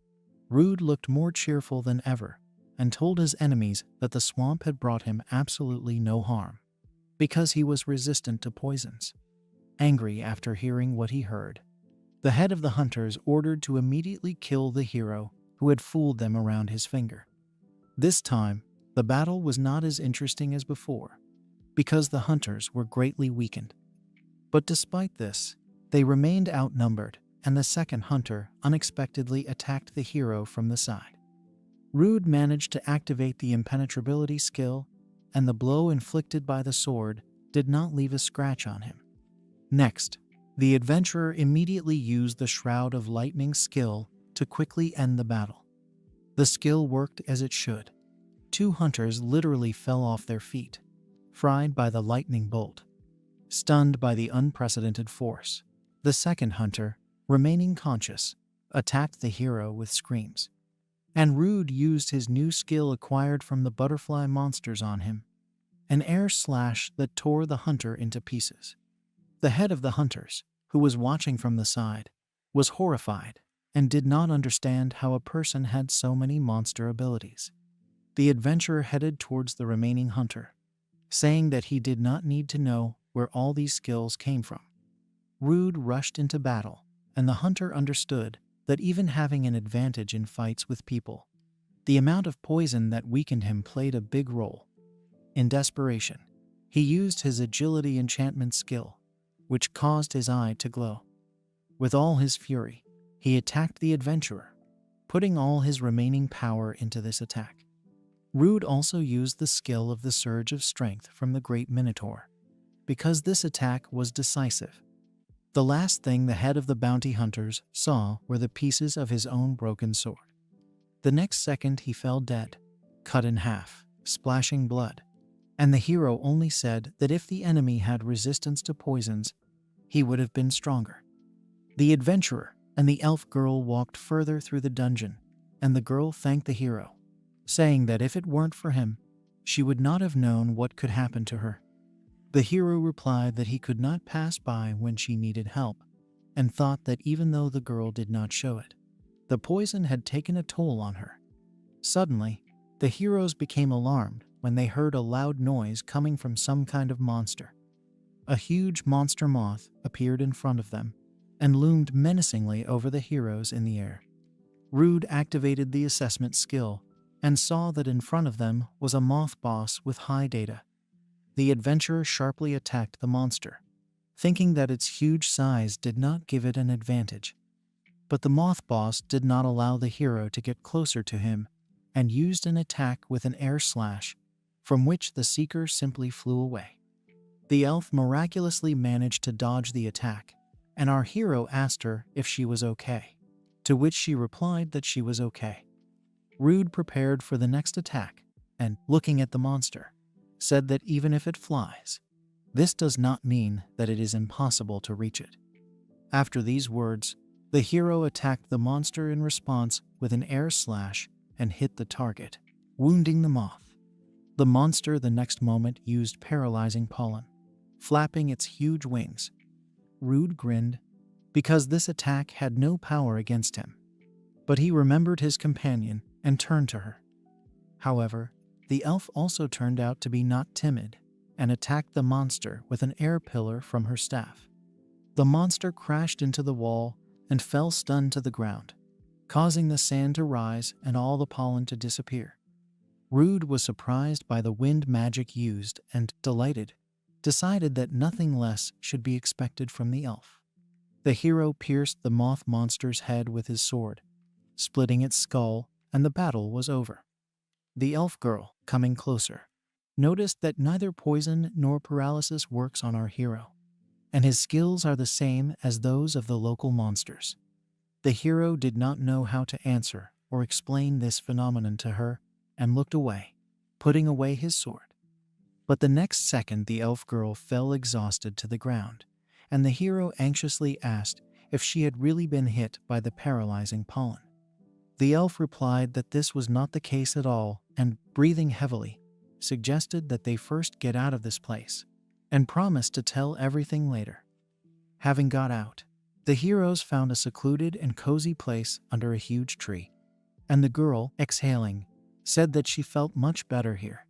Rude looked more cheerful than ever and told his enemies that the swamp had brought him absolutely no harm, because he was resistant to poisons. Angry after hearing what he heard, the head of the hunters ordered to immediately kill the hero who had fooled them around his finger. This time, the battle was not as interesting as before, because the hunters were greatly weakened. But despite this, they remained outnumbered, and the second hunter unexpectedly attacked the hero from the side. Rude managed to activate the impenetrability skill, and the blow inflicted by the sword did not leave a scratch on him. Next, the adventurer immediately used the Shroud of Lightning skill to quickly end the battle. The skill worked as it should. Two hunters literally fell off their feet, fried by the lightning bolt. Stunned by the unprecedented force, the second hunter, remaining conscious, attacked the hero with screams. And Rude used his new skill acquired from the butterfly monsters on him, an air slash that tore the hunter into pieces. The head of the hunters, who was watching from the side, was horrified and did not understand how a person had so many monster abilities. The adventurer headed towards the remaining hunter, saying that he did not need to know where all these skills came from. Rude rushed into battle, and the hunter understood that even having an advantage in fights with people, the amount of poison that weakened him played a big role. In desperation, he used his agility enchantment skill, which caused his eye to glow. With all his fury, he attacked the adventurer, putting all his remaining power into this attack. Rude also used the skill of the Surge of Strength from the Great Minotaur, because this attack was decisive. The last thing the head of the bounty hunters saw were the pieces of his own broken sword. The next second he fell dead, cut in half, splashing blood, and the hero only said that if the enemy had resistance to poisons, he would have been stronger. The adventurer and the elf girl walked further through the dungeon, and the girl thanked the hero, saying that if it weren't for him, she would not have known what could happen to her. The hero replied that he could not pass by when she needed help, and thought that even though the girl did not show it, the poison had taken a toll on her. Suddenly, the heroes became alarmed when they heard a loud noise coming from some kind of monster. A huge monster moth appeared in front of them and loomed menacingly over the heroes in the air. Rude activated the assessment skill and saw that in front of them was a moth boss with high data. The adventurer sharply attacked the monster, thinking that its huge size did not give it an advantage. But the moth boss did not allow the hero to get closer to him and used an attack with an air slash, from which the seeker simply flew away. The elf miraculously managed to dodge the attack, and our hero asked her if she was okay, to which she replied that she was okay. Rude prepared for the next attack and, looking at the monster, said that even if it flies, this does not mean that it is impossible to reach it. After these words, the hero attacked the monster in response with an air slash and hit the target, wounding the moth. The monster the next moment used paralyzing pollen, flapping its huge wings. Rude grinned, because this attack had no power against him. But he remembered his companion and turned to her. However, the elf also turned out to be not timid and attacked the monster with an air pillar from her staff. The monster crashed into the wall and fell stunned to the ground, causing the sand to rise and all the pollen to disappear. Rude was surprised by the wind magic used and, delighted, decided that nothing less should be expected from the elf. The hero pierced the moth monster's head with his sword, splitting its skull, and the battle was over. The elf girl, coming closer, noticed that neither poison nor paralysis works on our hero, and his skills are the same as those of the local monsters. The hero did not know how to answer or explain this phenomenon to her and looked away, putting away his sword. But the next second the elf girl fell exhausted to the ground, and the hero anxiously asked if she had really been hit by the paralyzing pollen. The elf replied that this was not the case at all and, breathing heavily, suggested that they first get out of this place and promised to tell everything later. Having got out, the heroes found a secluded and cozy place under a huge tree, and the girl, exhaling, said that she felt much better here.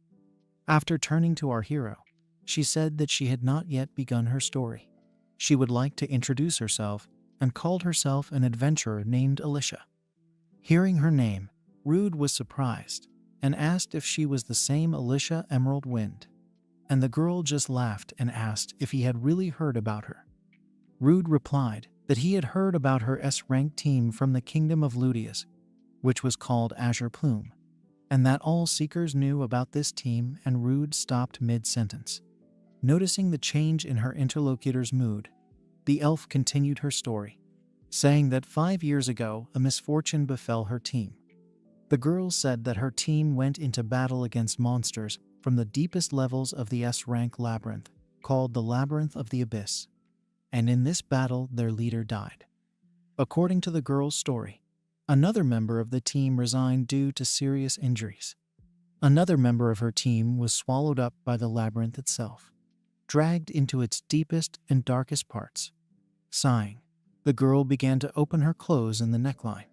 After turning to our hero, she said that she had not yet begun her story. She would like to introduce herself and called herself an adventurer named Alicia. Hearing her name, Rude was surprised and asked if she was the same Alicia Emerald Wind, and the girl just laughed and asked if he had really heard about her. Rude replied that he had heard about her S-rank team from the Kingdom of Ludius, which was called Azure Plume, and that all seekers knew about this team, and Rude stopped mid-sentence. Noticing the change in her interlocutor's mood, the elf continued her story, saying that 5 years ago a misfortune befell her team. The girl said that her team went into battle against monsters from the deepest levels of the S-rank labyrinth, called the Labyrinth of the Abyss, and in this battle their leader died. According to the girl's story, another member of the team resigned due to serious injuries. Another member of her team was swallowed up by the labyrinth itself, dragged into its deepest and darkest parts. Sighing, the girl began to open her clothes in the neckline,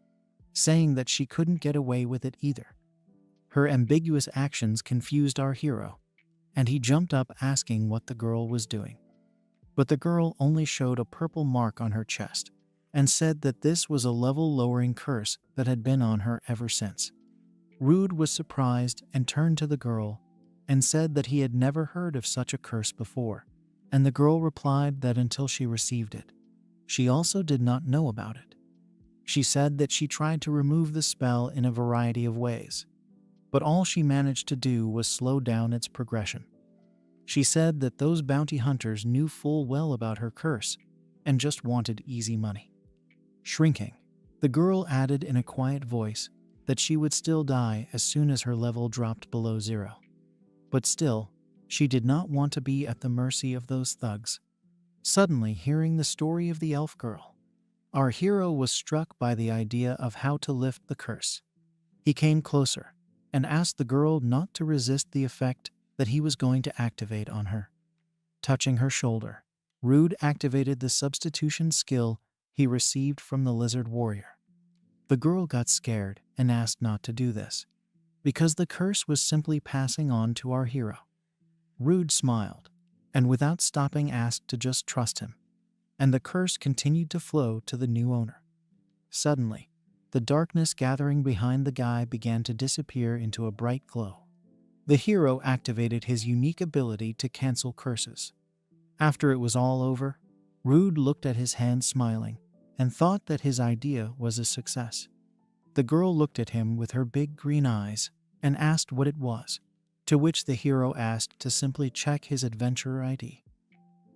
saying that she couldn't get away with it either. Her ambiguous actions confused our hero, and he jumped up asking what the girl was doing. But the girl only showed a purple mark on her chest and said that this was a level-lowering curse that had been on her ever since. Rude was surprised and turned to the girl and said that he had never heard of such a curse before, and the girl replied that until she received it, she also did not know about it. She said that she tried to remove the spell in a variety of ways, but all she managed to do was slow down its progression. She said that those bounty hunters knew full well about her curse and just wanted easy money. Shrinking, the girl added in a quiet voice that she would still die as soon as her level dropped below 0. But still, she did not want to be at the mercy of those thugs. Suddenly, hearing the story of the elf girl, our hero was struck by the idea of how to lift the curse. He came closer and asked the girl not to resist the effect that he was going to activate on her. Touching her shoulder, Rude activated the substitution skill he received from the lizard warrior. The girl got scared and asked not to do this, because the curse was simply passing on to our hero. Rude smiled, and without stopping asked to just trust him, and the curse continued to flow to the new owner. Suddenly, the darkness gathering behind the guy began to disappear into a bright glow. The hero activated his unique ability to cancel curses. After it was all over, Rude looked at his hand smiling and thought that his idea was a success. The girl looked at him with her big green eyes and asked what it was, to which the hero asked to simply check his adventurer ID.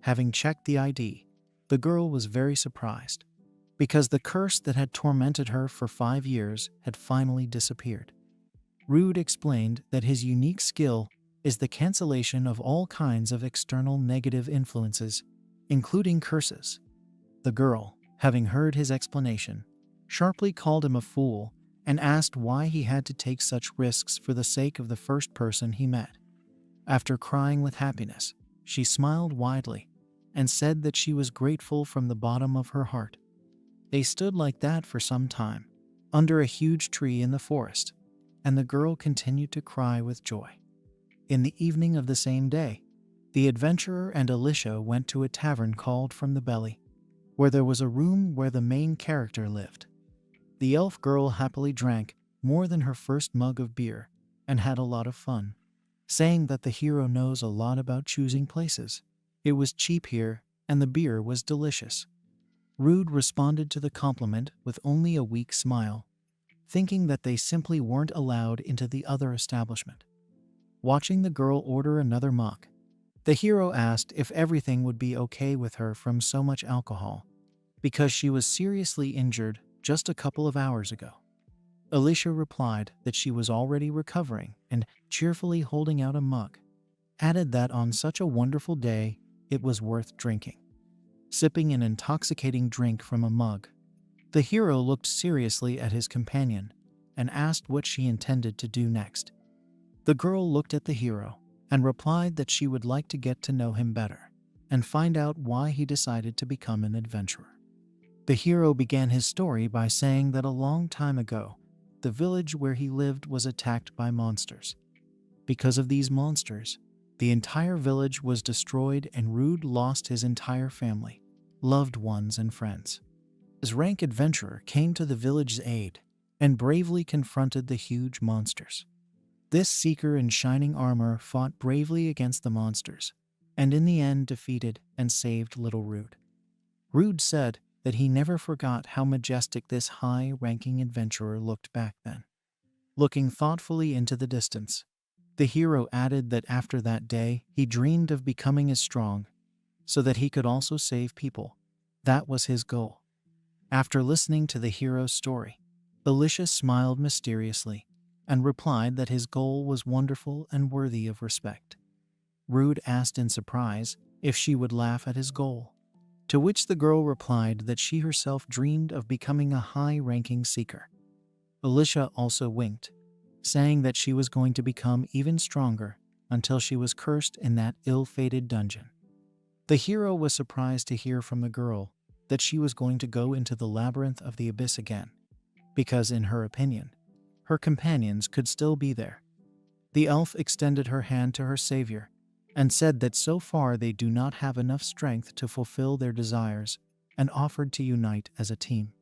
Having checked the ID, the girl was very surprised, because the curse that had tormented her for 5 years had finally disappeared. Rude explained that his unique skill is the cancellation of all kinds of external negative influences, including curses. The girl, having heard his explanation, sharply called him a fool and asked why he had to take such risks for the sake of the first person he met. After crying with happiness, she smiled widely and said that she was grateful from the bottom of her heart. They stood like that for some time, under a huge tree in the forest, and the girl continued to cry with joy. In the evening of the same day, the adventurer and Alicia went to a tavern called From the Belly, where there was a room where the main character lived. The elf girl happily drank more than her first mug of beer and had a lot of fun, saying that the hero knows a lot about choosing places. It was cheap here and the beer was delicious. Rude responded to the compliment with only a weak smile, thinking that they simply weren't allowed into the other establishment. Watching the girl order another mug, the hero asked if everything would be okay with her from so much alcohol, because she was seriously injured just a couple of hours ago. Alicia replied that she was already recovering and, cheerfully holding out a mug, added that on such a wonderful day, it was worth drinking. Sipping an intoxicating drink from a mug, the hero looked seriously at his companion and asked what she intended to do next. The girl looked at the hero and replied that she would like to get to know him better and find out why he decided to become an adventurer. The hero began his story by saying that a long time ago, the village where he lived was attacked by monsters. Because of these monsters, the entire village was destroyed and Rude lost his entire family, loved ones and friends. His rank adventurer came to the village's aid and bravely confronted the huge monsters. This seeker in shining armor fought bravely against the monsters, and in the end defeated and saved little Rude. Rude said that he never forgot how majestic this high-ranking adventurer looked back then. Looking thoughtfully into the distance, the hero added that after that day, he dreamed of becoming as strong so that he could also save people. That was his goal. After listening to the hero's story, Alicia smiled mysteriously and replied that his goal was wonderful and worthy of respect. Rude asked in surprise if she would laugh at his goal, to which the girl replied that she herself dreamed of becoming a high-ranking seeker. Alicia also winked, saying that she was going to become even stronger until she was cursed in that ill-fated dungeon. The hero was surprised to hear from the girl that she was going to go into the labyrinth of the abyss again, because in her opinion, her companions could still be there. The elf extended her hand to her savior and said that so far they do not have enough strength to fulfill their desires and offered to unite as a team.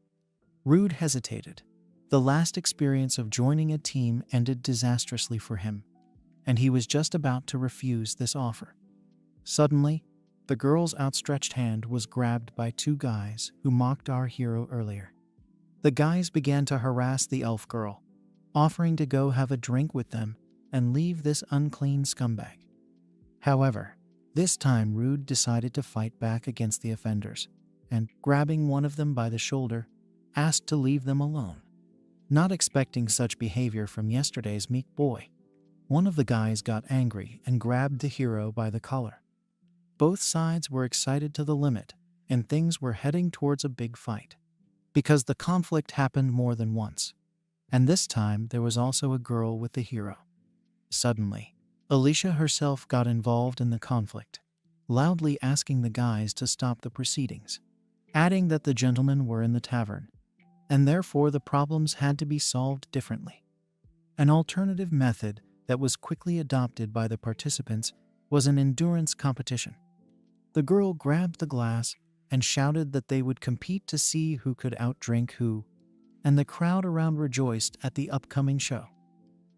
Rude hesitated. The last experience of joining a team ended disastrously for him, and he was just about to refuse this offer. Suddenly, the girl's outstretched hand was grabbed by 2 guys who mocked our hero earlier. The guys began to harass the elf girl, offering to go have a drink with them and leave this unclean scumbag. However, this time Rude decided to fight back against the offenders, and, grabbing one of them by the shoulder, asked to leave them alone. Not expecting such behavior from yesterday's meek boy, one of the guys got angry and grabbed the hero by the collar. Both sides were excited to the limit, and things were heading towards a big fight, because the conflict happened more than once, and this time there was also a girl with the hero. Suddenly, Alicia herself got involved in the conflict, loudly asking the guys to stop the proceedings, adding that the gentlemen were in the tavern, and therefore the problems had to be solved differently. An alternative method that was quickly adopted by the participants was an endurance competition. The girl grabbed the glass and shouted that they would compete to see who could outdrink who, and the crowd around rejoiced at the upcoming show.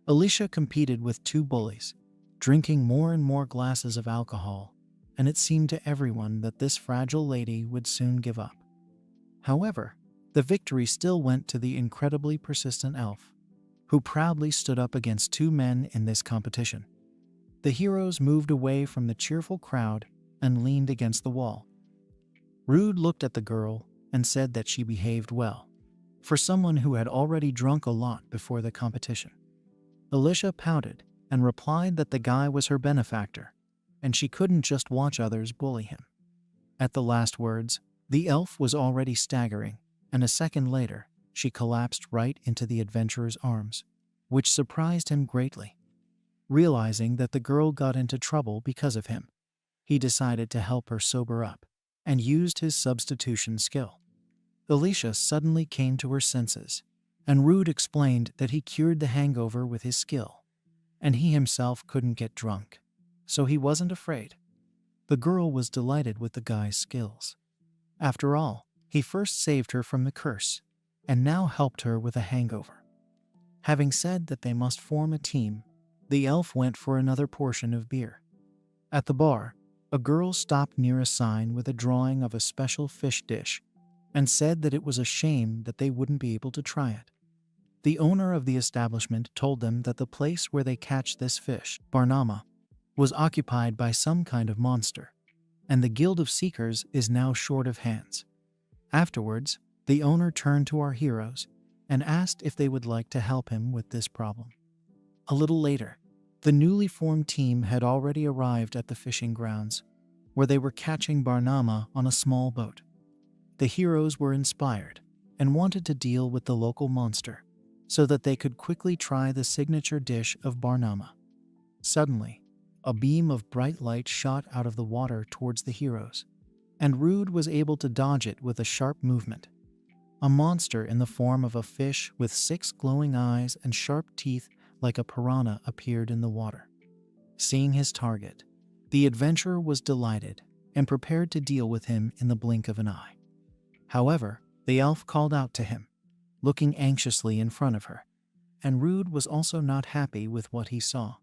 Alicia competed with two bullies, drinking more and more glasses of alcohol, and it seemed to everyone that this fragile lady would soon give up. However, the victory still went to the incredibly persistent elf, who proudly stood up against two men in this competition. The heroes moved away from the cheerful crowd and leaned against the wall. Rude looked at the girl and said that she behaved well, for someone who had already drunk a lot before the competition. Alicia pouted and replied that the guy was her benefactor, and she couldn't just watch others bully him. At the last words, the elf was already staggering, and a second later, she collapsed right into the adventurer's arms, which surprised him greatly. Realizing that the girl got into trouble because of him, he decided to help her sober up and used his substitution skill. Alicia suddenly came to her senses, and Rude explained that he cured the hangover with his skill, and he himself couldn't get drunk, so he wasn't afraid. The girl was delighted with the guy's skills. After all, he first saved her from the curse, and now helped her with a hangover. Having said that they must form a team, the elf went for another portion of beer. At the bar, a girl stopped near a sign with a drawing of a special fish dish and said that it was a shame that they wouldn't be able to try it. The owner of the establishment told them that the place where they catch this fish, Barnama, was occupied by some kind of monster, and the Guild of Seekers is now short of hands. Afterwards, the owner turned to our heroes and asked if they would like to help him with this problem. A little later, the newly formed team had already arrived at the fishing grounds, where they were catching Barnama on a small boat. The heroes were inspired and wanted to deal with the local monster so that they could quickly try the signature dish of Barnama. Suddenly, a beam of bright light shot out of the water towards the heroes, and Rude was able to dodge it with a sharp movement. A monster in the form of a fish with 6 glowing eyes and sharp teeth like a piranha appeared in the water. Seeing his target, the adventurer was delighted and prepared to deal with him in the blink of an eye. However, the elf called out to him, looking anxiously in front of her, and Rude was also not happy with what he saw.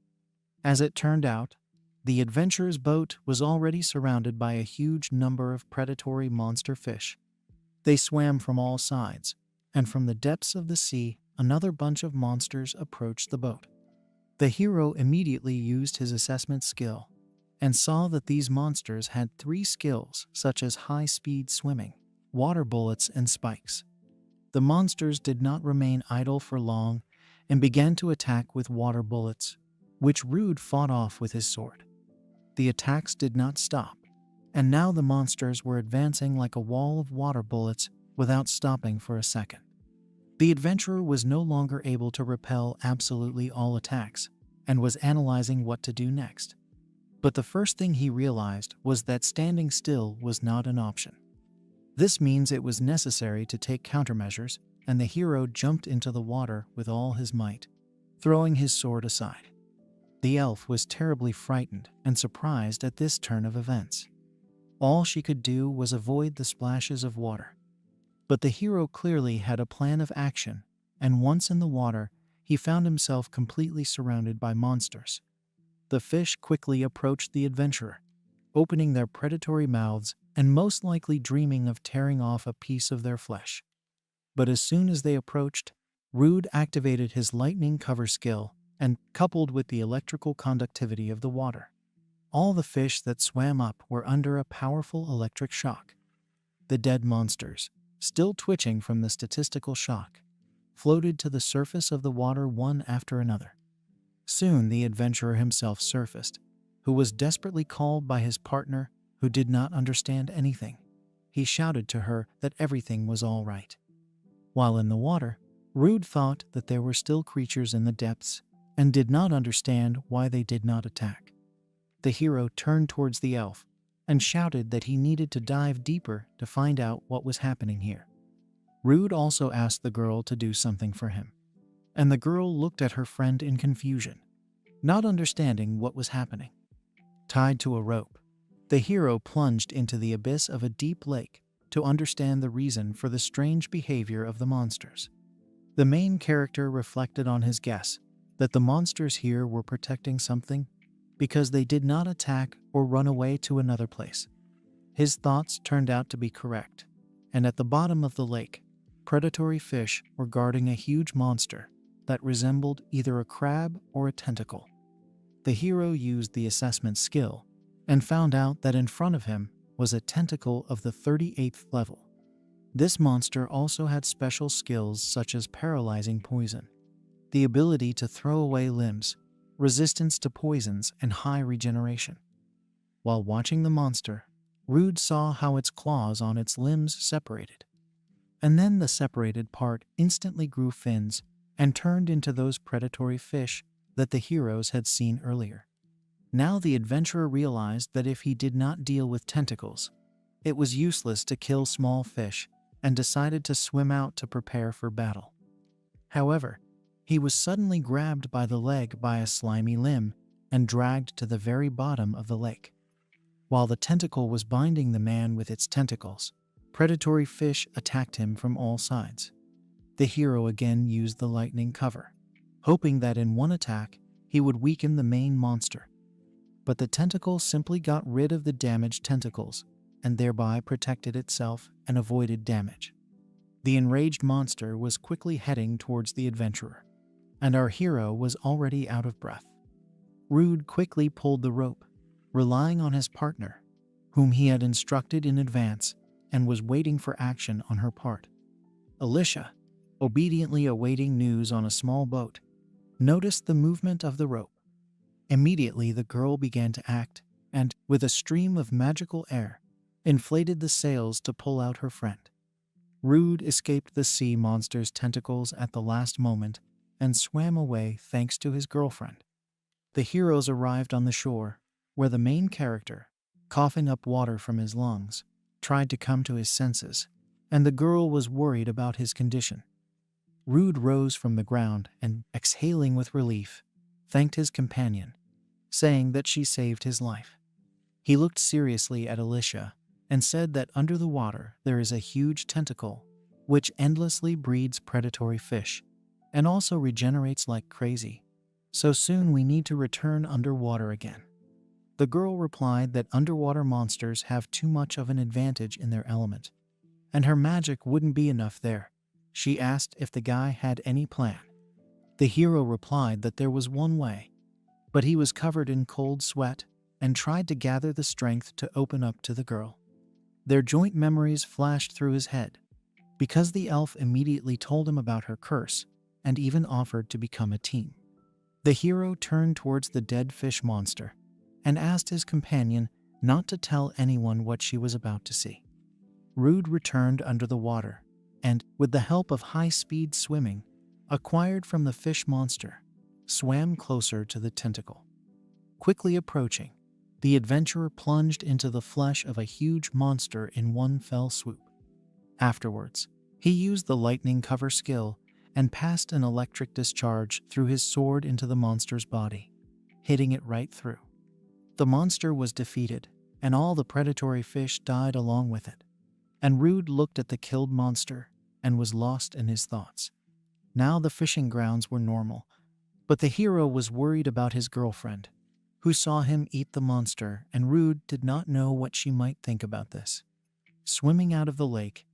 As it turned out, the adventurer's boat was already surrounded by a huge number of predatory monster fish. They swam from all sides, and from the depths of the sea, another bunch of monsters approached the boat. The hero immediately used his assessment skill and saw that these monsters had 3 skills such as high-speed swimming, water bullets, and spikes. The monsters did not remain idle for long and began to attack with water bullets, which Rude fought off with his sword. The attacks did not stop, and now the monsters were advancing like a wall of water bullets without stopping for a second. The adventurer was no longer able to repel absolutely all attacks and was analyzing what to do next. But the first thing he realized was that standing still was not an option. This means it was necessary to take countermeasures, and the hero jumped into the water with all his might, throwing his sword aside. The elf was terribly frightened and surprised at this turn of events. All she could do was avoid the splashes of water. But the hero clearly had a plan of action, and once in the water, he found himself completely surrounded by monsters. The fish quickly approached the adventurer, opening their predatory mouths and most likely dreaming of tearing off a piece of their flesh. But as soon as they approached, Rude activated his lightning cover skill and coupled with the electrical conductivity of the water. All the fish that swam up were under a powerful electric shock. The dead monsters, still twitching from the statistical shock, floated to the surface of the water one after another. Soon the adventurer himself surfaced, who was desperately called by his partner, who did not understand anything. He shouted to her that everything was all right. While in the water, Rude thought that there were still creatures in the depths and did not understand why they did not attack. The hero turned towards the elf and shouted that he needed to dive deeper to find out what was happening here. Rude also asked the girl to do something for him, and the girl looked at her friend in confusion, not understanding what was happening. Tied to a rope, The hero plunged into the abyss of a deep lake to understand the reason for the strange behavior of the monsters. The main character reflected on his guess that the monsters here were protecting something because they did not attack or run away to another place. His thoughts turned out to be correct, and at the bottom of the lake, predatory fish were guarding a huge monster that resembled either a crab or a tentacle. The hero used the assessment skill and found out that in front of him was a tentacle of the 38th level. This monster also had special skills such as paralyzing poison, the ability to throw away limbs, resistance to poisons, and high regeneration. While watching the monster, Rude saw how its claws on its limbs separated. And then the separated part instantly grew fins and turned into those predatory fish that the heroes had seen earlier. Now the adventurer realized that if he did not deal with tentacles, it was useless to kill small fish, and decided to swim out to prepare for battle. However, he was suddenly grabbed by the leg by a slimy limb and dragged to the very bottom of the lake. While the tentacle was binding the man with its tentacles, predatory fish attacked him from all sides. The hero again used the lightning cover, hoping that in one attack he would weaken the main monster. But the tentacle simply got rid of the damaged tentacles and thereby protected itself and avoided damage. The enraged monster was quickly heading towards the adventurer, and our hero was already out of breath. Rude quickly pulled the rope, relying on his partner, whom he had instructed in advance and was waiting for action on her part. Alicia, obediently awaiting news on a small boat, noticed the movement of the rope. Immediately the girl began to act and, with a stream of magical air, inflated the sails to pull out her friend. Rude escaped the sea monster's tentacles at the last moment and swam away thanks to his girlfriend. The heroes arrived on the shore, where the main character, coughing up water from his lungs, tried to come to his senses, and the girl was worried about his condition. Rude rose from the ground and, exhaling with relief, thanked his companion, saying that she saved his life. He looked seriously at Alicia and said that under the water there is a huge tentacle which endlessly breeds predatory fish and also regenerates like crazy. So soon we need to return underwater again. The girl replied that underwater monsters have too much of an advantage in their element, and her magic wouldn't be enough there. She asked if the guy had any plan. The hero replied that there was one way, but he was covered in cold sweat and tried to gather the strength to open up to the girl. Their joint memories flashed through his head, because the elf immediately told him about her curse and even offered to become a team. The hero turned towards the dead fish monster and asked his companion not to tell anyone what she was about to see. Rude returned under the water and, with the help of high-speed swimming acquired from the fish monster, swam closer to the tentacle. Quickly approaching, the adventurer plunged into the flesh of a huge monster in one fell swoop. Afterwards, he used the lightning cover skill and passed an electric discharge through his sword into the monster's body, hitting it right through. The monster was defeated, and all the predatory fish died along with it. And Rude looked at the killed monster and was lost in his thoughts. Now the fishing grounds were normal, but the hero was worried about his girlfriend, who saw him eat the monster, and Rude did not know what she might think about this. Swimming out of the lake,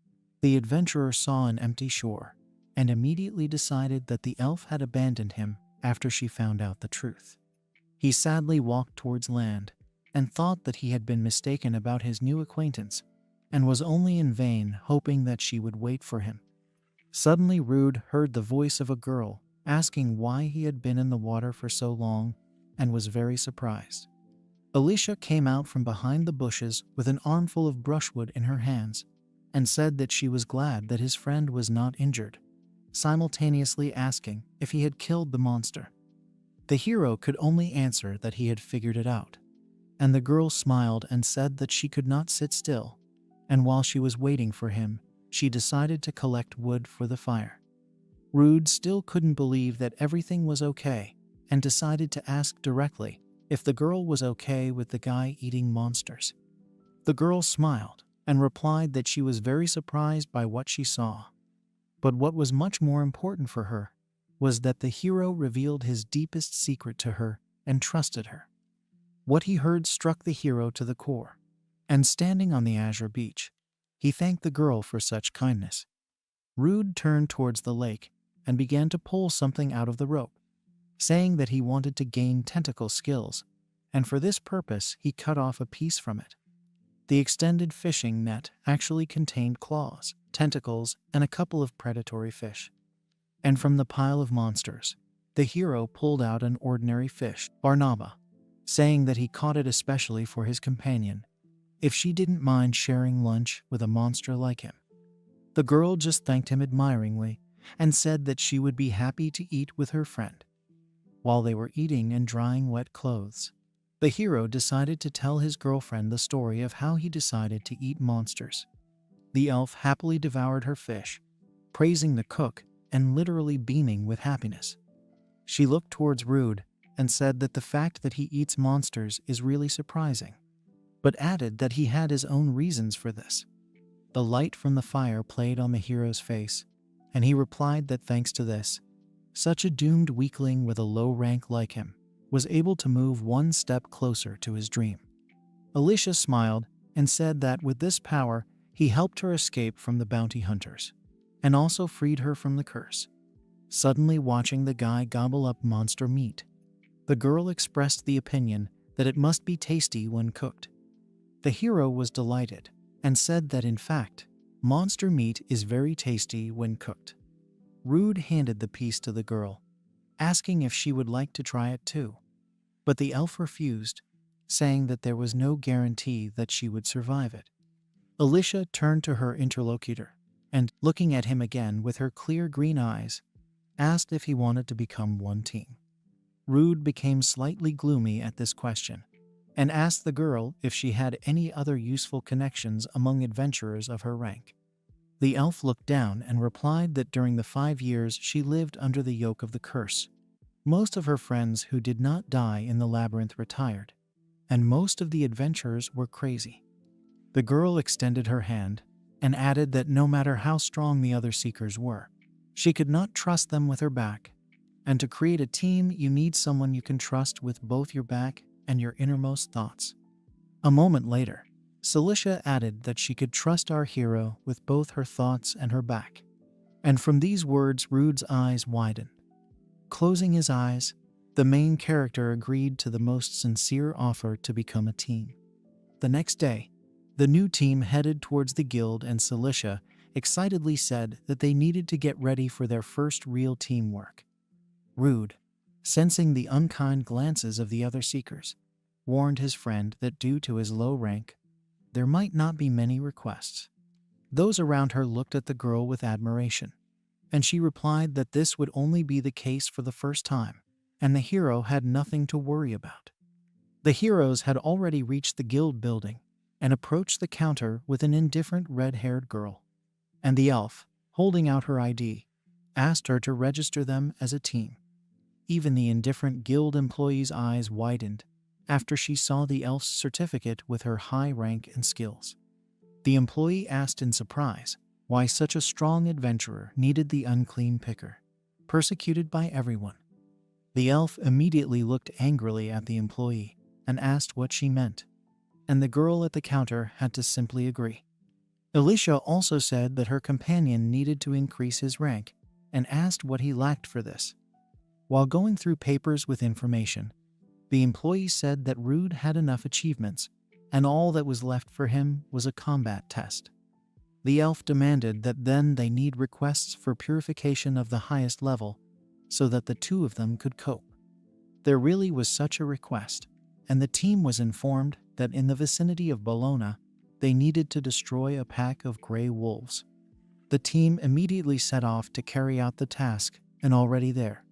the adventurer saw an empty shore and immediately decided that the elf had abandoned him after she found out the truth. He sadly walked towards land and thought that he had been mistaken about his new acquaintance and was only in vain hoping that she would wait for him. Suddenly Rude heard the voice of a girl asking why he had been in the water for so long and was very surprised. Alicia came out from behind the bushes with an armful of brushwood in her hands and said that she was glad that his friend was not injured, simultaneously asking if he had killed the monster. The hero could only answer that he had figured it out, and the girl smiled and said that she could not sit still, and while she was waiting for him, she decided to collect wood for the fire. Rude still couldn't believe that everything was okay and decided to ask directly if the girl was okay with the guy eating monsters. The girl smiled and replied that she was very surprised by what she saw. But what was much more important for her was that the hero revealed his deepest secret to her and trusted her. What he heard struck the hero to the core, and standing on the azure beach, he thanked the girl for such kindness. Rude turned towards the lake and began to pull something out of the rope, saying that he wanted to gain tentacle skills, and for this purpose he cut off a piece from it. The extended fishing net actually contained claws, tentacles, and a couple of predatory fish. And from the pile of monsters, the hero pulled out an ordinary fish, Barnaba, saying that he caught it especially for his companion, if she didn't mind sharing lunch with a monster like him. The girl just thanked him admiringly and said that she would be happy to eat with her friend. While they were eating and drying wet clothes, the hero decided to tell his girlfriend the story of how he decided to eat monsters. The elf happily devoured her fish, praising the cook and literally beaming with happiness. She looked towards Rude and said that the fact that he eats monsters is really surprising, but added that he had his own reasons for this. The light from the fire played on the hero's face, and he replied that thanks to this, such a doomed weakling with a low rank like him was able to move one step closer to his dream. Alicia smiled and said that with this power, he helped her escape from the bounty hunters, and also freed her from the curse. Suddenly watching the guy gobble up monster meat, the girl expressed the opinion that it must be tasty when cooked. The hero was delighted and said that in fact, monster meat is very tasty when cooked. Rude handed the piece to the girl, asking if she would like to try it too. But the elf refused, saying that there was no guarantee that she would survive it. Alicia turned to her interlocutor and, looking at him again with her clear green eyes, asked if he wanted to become one team. Rude became slightly gloomy at this question and asked the girl if she had any other useful connections among adventurers of her rank. The elf looked down and replied that during the 5 years she lived under the yoke of the curse, most of her friends who did not die in the labyrinth retired, and most of the adventurers were crazy. The girl extended her hand and added that no matter how strong the other seekers were, she could not trust them with her back, and to create a team you need someone you can trust with both your back and your innermost thoughts. A moment later, Celicia added that she could trust our hero with both her thoughts and her back. And from these words, Rude's eyes widened. Closing his eyes, the main character agreed to the most sincere offer to become a team. The next day, the new team headed towards the guild, and Celicia excitedly said that they needed to get ready for their first real teamwork. Rude, sensing the unkind glances of the other seekers, warned his friend that due to his low rank, there might not be many requests. Those around her looked at the girl with admiration, and she replied that this would only be the case for the first time, and the hero had nothing to worry about. The heroes had already reached the guild building and approached the counter with an indifferent red-haired girl, and the elf, holding out her ID, asked her to register them as a team. Even the indifferent guild employee's eyes widened after she saw the elf's certificate with her high rank and skills. The employee asked in surprise why such a strong adventurer needed the unclean picker, persecuted by everyone. The elf immediately looked angrily at the employee and asked what she meant, and the girl at the counter had to simply agree. Alicia also said that her companion needed to increase his rank and asked what he lacked for this. While going through papers with information, the employee said that Rude had enough achievements, and all that was left for him was a combat test. The elf demanded that then they need requests for purification of the highest level so that the two of them could cope. There really was such a request, and the team was informed that in the vicinity of Bologna, they needed to destroy a pack of gray wolves. The team immediately set off to carry out the task, and already there,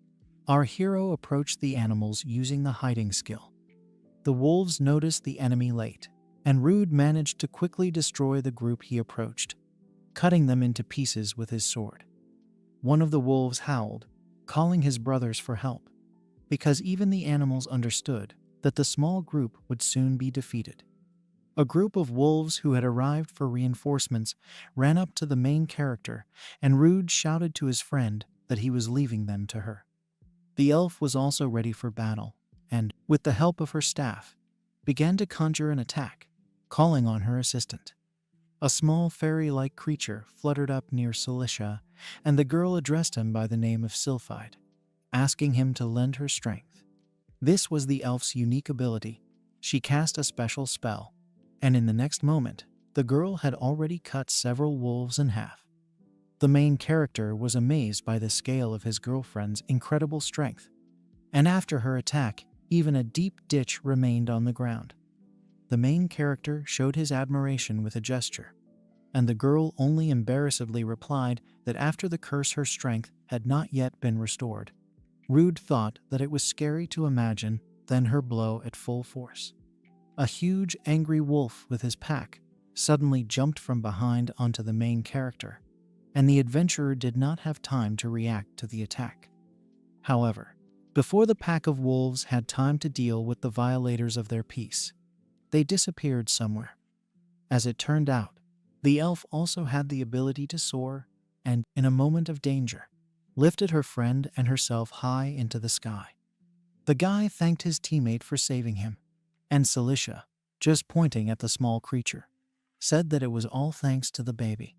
our hero approached the animals using the hiding skill. The wolves noticed the enemy late, and Rude managed to quickly destroy the group he approached, cutting them into pieces with his sword. One of the wolves howled, calling his brothers for help, because even the animals understood that the small group would soon be defeated. A group of wolves who had arrived for reinforcements ran up to the main character, and Rude shouted to his friend that he was leaving them to her. The elf was also ready for battle, and, with the help of her staff, began to conjure an attack, calling on her assistant. A small fairy-like creature fluttered up near Cilicia, and the girl addressed him by the name of Sylphide, asking him to lend her strength. This was the elf's unique ability. She cast a special spell, and in the next moment, the girl had already cut several wolves in half. The main character was amazed by the scale of his girlfriend's incredible strength, and after her attack, even a deep ditch remained on the ground. The main character showed his admiration with a gesture, and the girl only embarrassedly replied that after the curse her strength had not yet been restored. Rude thought that it was scary to imagine then her blow at full force. A huge, angry wolf with his pack suddenly jumped from behind onto the main character, and the adventurer did not have time to react to the attack. However, before the pack of wolves had time to deal with the violators of their peace, they disappeared somewhere. As it turned out, the elf also had the ability to soar and, in a moment of danger, lifted her friend and herself high into the sky. The guy thanked his teammate for saving him, and Cilicia, just pointing at the small creature, said that it was all thanks to the baby.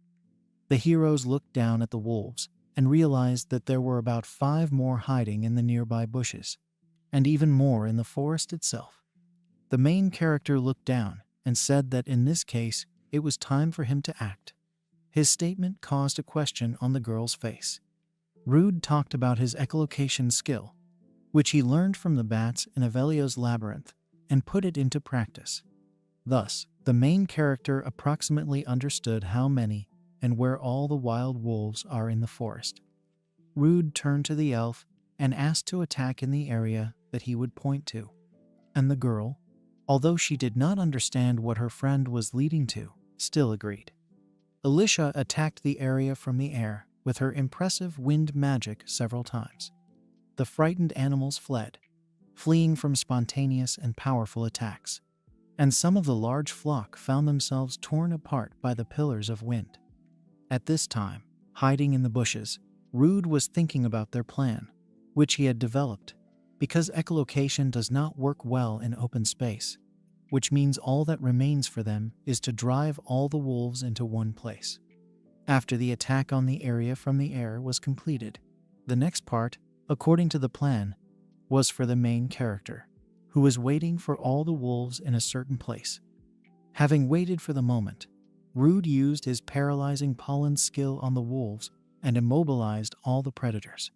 The heroes looked down at the wolves and realized that there were about 5 more hiding in the nearby bushes, and even more in the forest itself. The main character looked down and said that in this case, it was time for him to act. His statement caused a question on the girl's face. Rude talked about his echolocation skill, which he learned from the bats in Avelio's labyrinth, and put it into practice. Thus, the main character approximately understood how many and where all the wild wolves are in the forest. Rude turned to the elf and asked to attack in the area that he would point to. And the girl, although she did not understand what her friend was leading to, still agreed. Alicia attacked the area from the air with her impressive wind magic several times. The frightened animals fled, fleeing from spontaneous and powerful attacks, and some of the large flock found themselves torn apart by the pillars of wind. At this time, hiding in the bushes, Rude was thinking about their plan, which he had developed, because echolocation does not work well in open space, which means all that remains for them is to drive all the wolves into one place. After the attack on the area from the air was completed, the next part, according to the plan, was for the main character, who was waiting for all the wolves in a certain place. Having waited for the moment, Rude used his paralyzing pollen skill on the wolves and immobilized all the predators.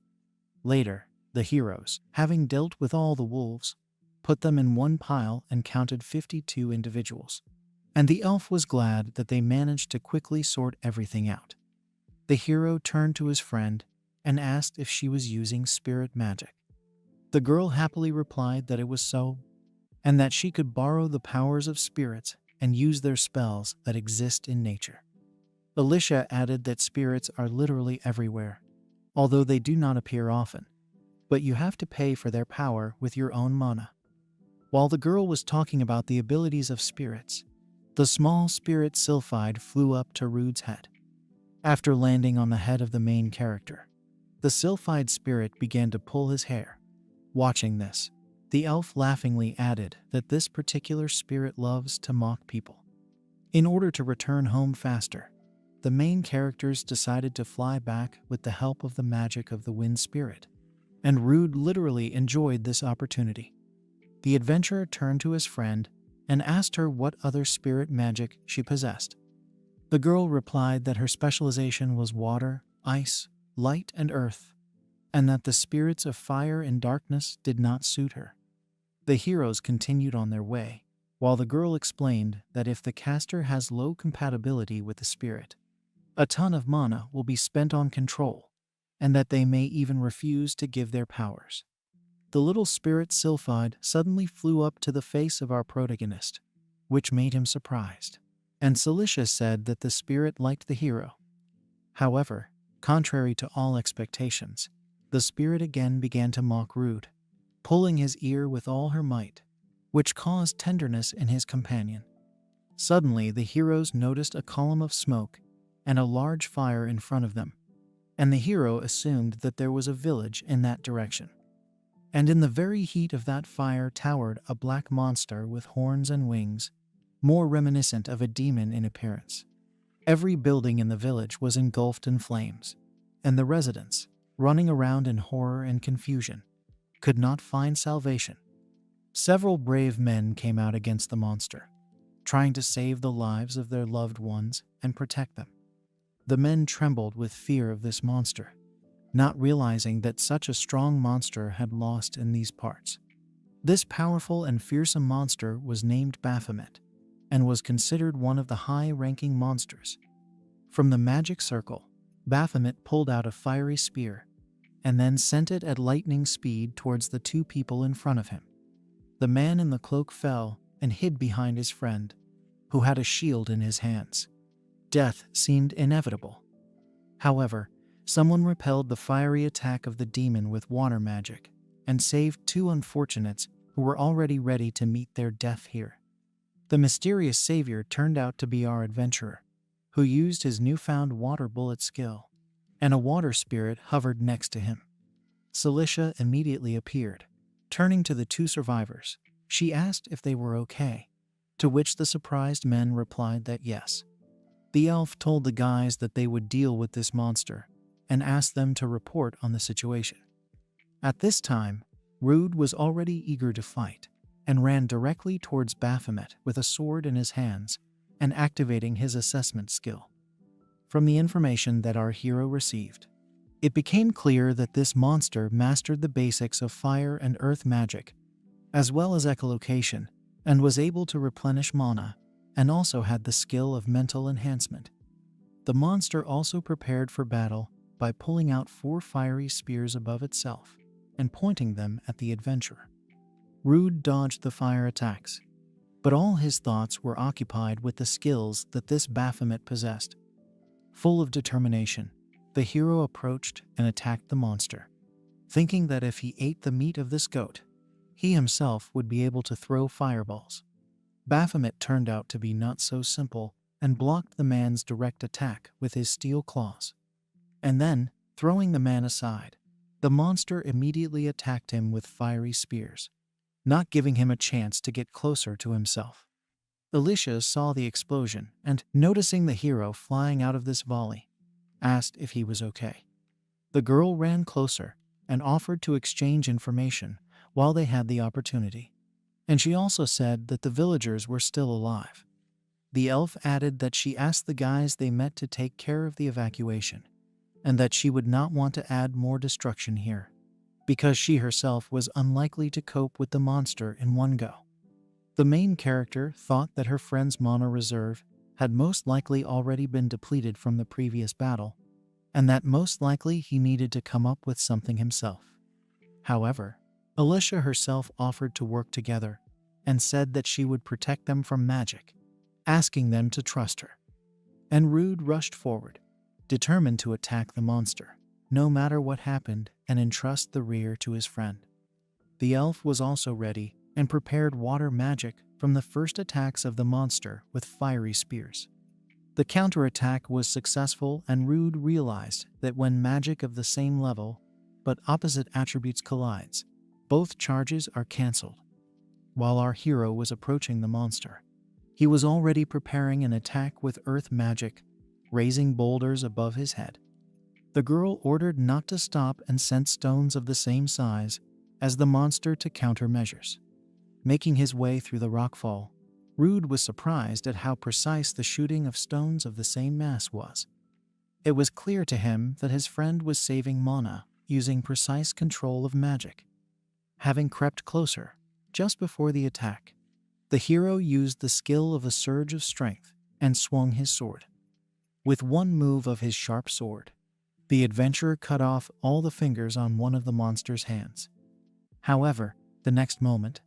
Later, the heroes, having dealt with all the wolves, put them in one pile and counted 52 individuals. And the elf was glad that they managed to quickly sort everything out. The hero turned to his friend and asked if she was using spirit magic. The girl happily replied that it was so, and that she could borrow the powers of spirits and use their spells that exist in nature. Alicia added that spirits are literally everywhere, although they do not appear often, but you have to pay for their power with your own mana. While the girl was talking about the abilities of spirits, the small spirit Sylphide flew up to Rude's head. After landing on the head of the main character, the Sylphide spirit began to pull his hair. Watching this, the elf laughingly added that this particular spirit loves to mock people. In order to return home faster, the main characters decided to fly back with the help of the magic of the wind spirit, and Rude literally enjoyed this opportunity. The adventurer turned to his friend and asked her what other spirit magic she possessed. The girl replied that her specialization was water, ice, light, and earth, and that the spirits of fire and darkness did not suit her. The heroes continued on their way, while the girl explained that if the caster has low compatibility with the spirit, a ton of mana will be spent on control, and that they may even refuse to give their powers. The little spirit Sylphide suddenly flew up to the face of our protagonist, which made him surprised, and Cilicia said that the spirit liked the hero. However, contrary to all expectations, the spirit again began to mock Rude, pulling his ear with all her might, which caused tenderness in his companion. Suddenly, the heroes noticed a column of smoke and a large fire in front of them, and the hero assumed that there was a village in that direction. And in the very heat of that fire towered a black monster with horns and wings, more reminiscent of a demon in appearance. Every building in the village was engulfed in flames, and the residents, running around in horror and confusion, could not find salvation. Several brave men came out against the monster, trying to save the lives of their loved ones and protect them. The men trembled with fear of this monster, not realizing that such a strong monster had lost in these parts. This powerful and fearsome monster was named Baphomet, and was considered one of the high-ranking monsters. From the magic circle, Baphomet pulled out a fiery spear, and then sent it at lightning speed towards the two people in front of him. The man in the cloak fell and hid behind his friend, who had a shield in his hands. Death seemed inevitable. However, someone repelled the fiery attack of the demon with water magic, and saved two unfortunates who were already ready to meet their death here. The mysterious savior turned out to be our adventurer, who used his newfound water bullet skill, and a water spirit hovered next to him. Cilicia immediately appeared. Turning to the two survivors, she asked if they were okay, to which the surprised men replied that yes. The elf told the guys that they would deal with this monster, and asked them to report on the situation. At this time, Rude was already eager to fight, and ran directly towards Baphomet with a sword in his hands and activating his assessment skill. From the information that our hero received, it became clear that this monster mastered the basics of fire and earth magic, as well as echolocation, and was able to replenish mana, and also had the skill of mental enhancement. The monster also prepared for battle by pulling out 4 fiery spears above itself and pointing them at the adventurer. Rude dodged the fire attacks, but all his thoughts were occupied with the skills that this Baphomet possessed. Full of determination, the hero approached and attacked the monster, thinking that if he ate the meat of this goat, he himself would be able to throw fireballs. Baphomet turned out to be not so simple and blocked the man's direct attack with his steel claws. And then, throwing the man aside, the monster immediately attacked him with fiery spears, not giving him a chance to get closer to himself. Alicia saw the explosion and, noticing the hero flying out of this volley, asked if he was okay. The girl ran closer and offered to exchange information while they had the opportunity, and she also said that the villagers were still alive. The elf added that she asked the guys they met to take care of the evacuation, and that she would not want to add more destruction here, because she herself was unlikely to cope with the monster in one go. The main character thought that her friend's mana reserve had most likely already been depleted from the previous battle, and that most likely he needed to come up with something himself. However, Alicia herself offered to work together and said that she would protect them from magic, asking them to trust her. And Rude rushed forward, determined to attack the monster, no matter what happened, and entrust the rear to his friend. The elf was also ready and prepared water magic from the first attacks of the monster with fiery spears. The counterattack was successful, and Rude realized that when magic of the same level but opposite attributes collides, both charges are cancelled. While our hero was approaching the monster, he was already preparing an attack with earth magic, raising boulders above his head. The girl ordered not to stop and sent stones of the same size as the monster to counter measures. Making his way through the rockfall, Rude was surprised at how precise the shooting of stones of the same mass was. It was clear to him that his friend was saving mana using precise control of magic. Having crept closer, just before the attack, the hero used the skill of a surge of strength and swung his sword. With one move of his sharp sword, the adventurer cut off all the fingers on one of the monster's hands. However, the next moment,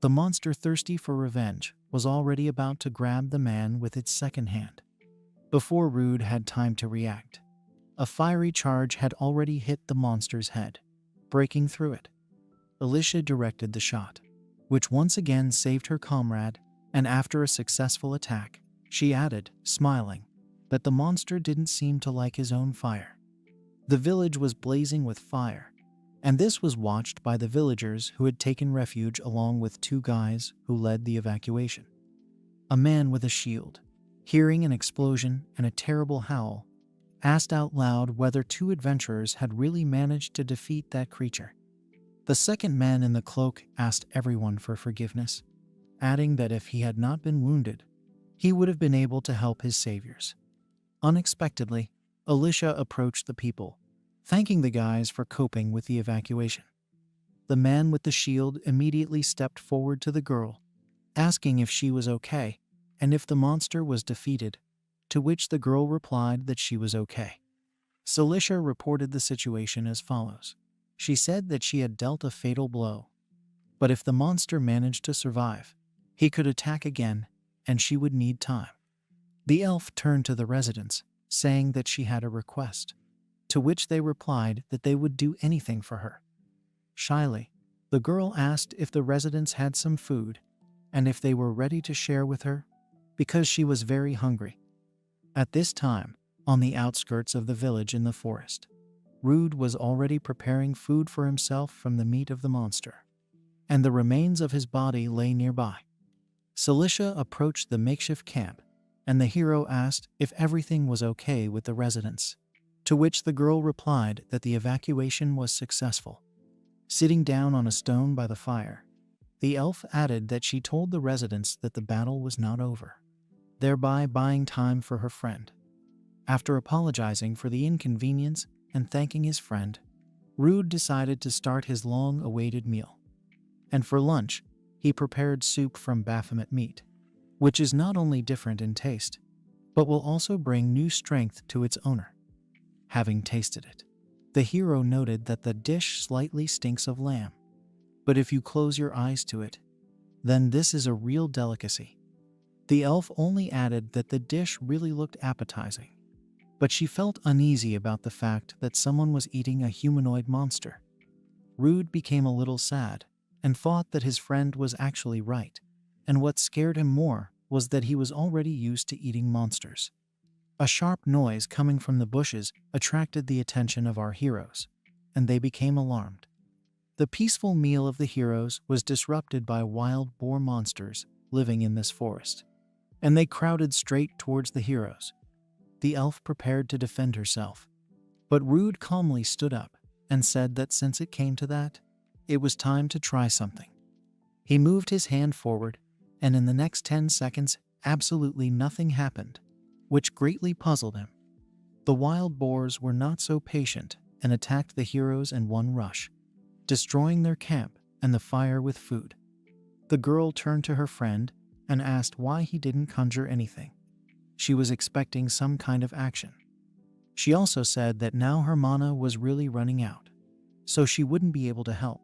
the monster, thirsty for revenge, was already about to grab the man with its second hand. Before Rude had time to react, a fiery charge had already hit the monster's head, breaking through it. Alicia directed the shot, which once again saved her comrade, and after a successful attack, She added, smiling, that the monster didn't seem to like his own fire. The village was blazing with fire, and this was watched by the villagers who had taken refuge along with two guys who led the evacuation. A man with a shield, hearing an explosion and a terrible howl, asked out loud whether two adventurers had really managed to defeat that creature. The second man in the cloak asked everyone for forgiveness, adding that if he had not been wounded, he would have been able to help his saviors. Unexpectedly, Alicia approached the people, thanking the guys for coping with the evacuation. The man with the shield immediately stepped forward to the girl, asking if she was okay and if the monster was defeated, to which the girl replied that she was okay. Celicia reported the situation as follows. She said that she had dealt a fatal blow, but if the monster managed to survive, he could attack again and she would need time. The elf turned to the residents, saying that she had a request, to which they replied that they would do anything for her. Shyly, the girl asked if the residents had some food and if they were ready to share with her, because she was very hungry. At this time, on the outskirts of the village in the forest, Rude was already preparing food for himself from the meat of the monster, and the remains of his body lay nearby. Celicia approached the makeshift camp, and the hero asked if everything was okay with the residents, to which the girl replied that the evacuation was successful. Sitting down on a stone by the fire, the elf added that she told the residents that the battle was not over, thereby buying time for her friend. After apologizing for the inconvenience and thanking his friend, Rude decided to start his long-awaited meal. And for lunch, he prepared soup from Baphomet meat, which is not only different in taste, but will also bring new strength to its owner. Having tasted it, the hero noted that the dish slightly stinks of lamb, but if you close your eyes to it, then this is a real delicacy. The elf only added that the dish really looked appetizing, but she felt uneasy about the fact that someone was eating a humanoid monster. Rude became a little sad and thought that his friend was actually right, and what scared him more was that he was already used to eating monsters. A sharp noise coming from the bushes attracted the attention of our heroes, and they became alarmed. The peaceful meal of the heroes was disrupted by wild boar monsters living in this forest, and they crowded straight towards the heroes. The elf prepared to defend herself, but Rude calmly stood up and said that since it came to that, it was time to try something. He moved his hand forward, and in the next 10 seconds, absolutely nothing happened, which greatly puzzled him. The wild boars were not so patient and attacked the heroes in one rush, destroying their camp and the fire with food. The girl turned to her friend and asked why he didn't conjure anything. She was expecting some kind of action. She also said that now her mana was really running out, so she wouldn't be able to help.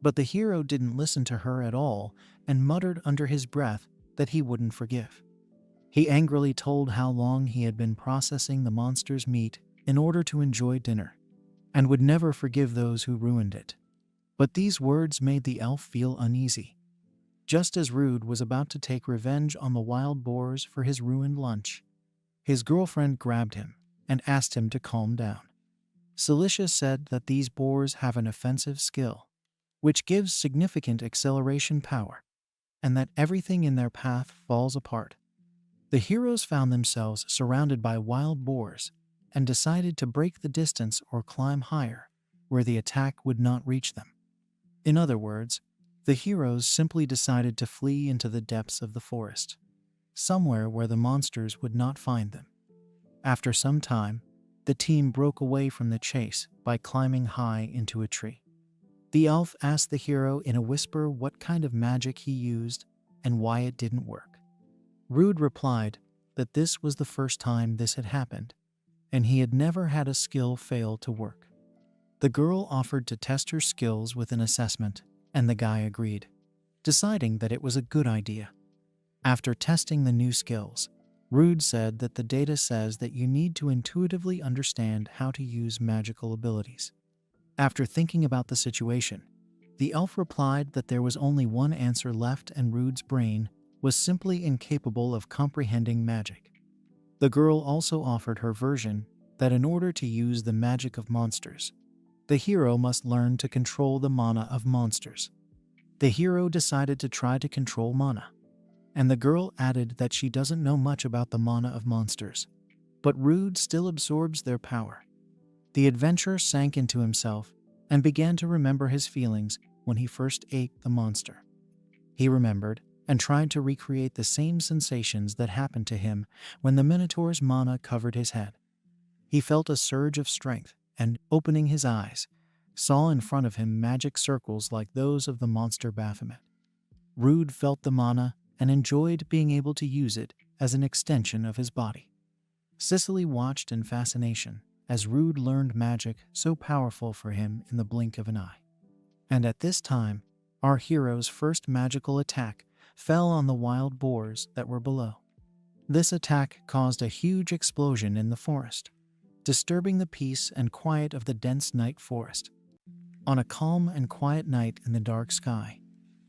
But the hero didn't listen to her at all and muttered under his breath that he wouldn't forgive. He angrily told how long he had been processing the monster's meat in order to enjoy dinner, and would never forgive those who ruined it. But these words made the elf feel uneasy. Just as Rude was about to take revenge on the wild boars for his ruined lunch, his girlfriend grabbed him and asked him to calm down. Celicia said that these boars have an offensive skill, which gives significant acceleration power, and that everything in their path falls apart. The heroes found themselves surrounded by wild boars and decided to break the distance or climb higher, where the attack would not reach them. In other words, the heroes simply decided to flee into the depths of the forest, somewhere where the monsters would not find them. After some time, the team broke away from the chase by climbing high into a tree. The elf asked the hero in a whisper what kind of magic he used and why it didn't work. Rude replied that this was the first time this had happened, and he had never had a skill fail to work. The girl offered to test her skills with an assessment, and the guy agreed, deciding that it was a good idea. After testing the new skills, Rude said that the data says that you need to intuitively understand how to use magical abilities. After thinking about the situation, the elf replied that there was only one answer left and Rude's brain was simply incapable of comprehending magic. The girl also offered her version that in order to use the magic of monsters, the hero must learn to control the mana of monsters. The hero decided to try to control mana, and the girl added that she doesn't know much about the mana of monsters, but Rude still absorbs their power. The adventurer sank into himself and began to remember his feelings when he first ate the monster. He remembered and tried to recreate the same sensations that happened to him when the Minotaur's mana covered his head. He felt a surge of strength and, opening his eyes, saw in front of him magic circles like those of the monster Baphomet. Rude felt the mana and enjoyed being able to use it as an extension of his body. Cicely watched in fascination as Rude learned magic so powerful for him in the blink of an eye. And at this time, our hero's first magical attack fell on the wild boars that were below. This attack caused a huge explosion in the forest, disturbing the peace and quiet of the dense night forest. On a calm and quiet night in the dark sky,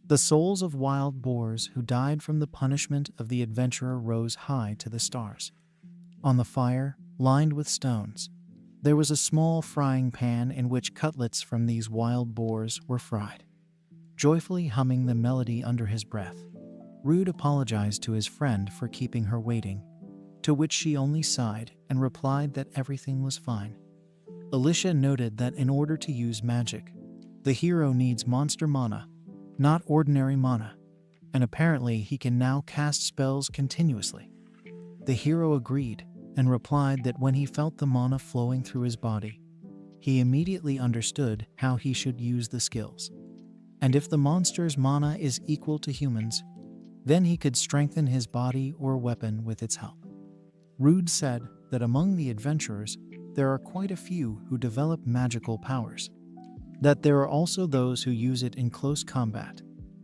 the souls of wild boars who died from the punishment of the adventurer rose high to the stars. On the fire, lined with stones, there was a small frying pan in which cutlets from these wild boars were fried. Joyfully humming the melody under his breath, Rude apologized to his friend for keeping her waiting, to which she only sighed and replied that everything was fine. Alicia noted that in order to use magic, the hero needs monster mana, not ordinary mana, and apparently he can now cast spells continuously. The hero agreed and replied that when he felt the mana flowing through his body, he immediately understood how he should use the skills. And if the monster's mana is equal to humans, then he could strengthen his body or weapon with its help. Rude said that among the adventurers, there are quite a few who develop magical powers, that there are also those who use it in close combat,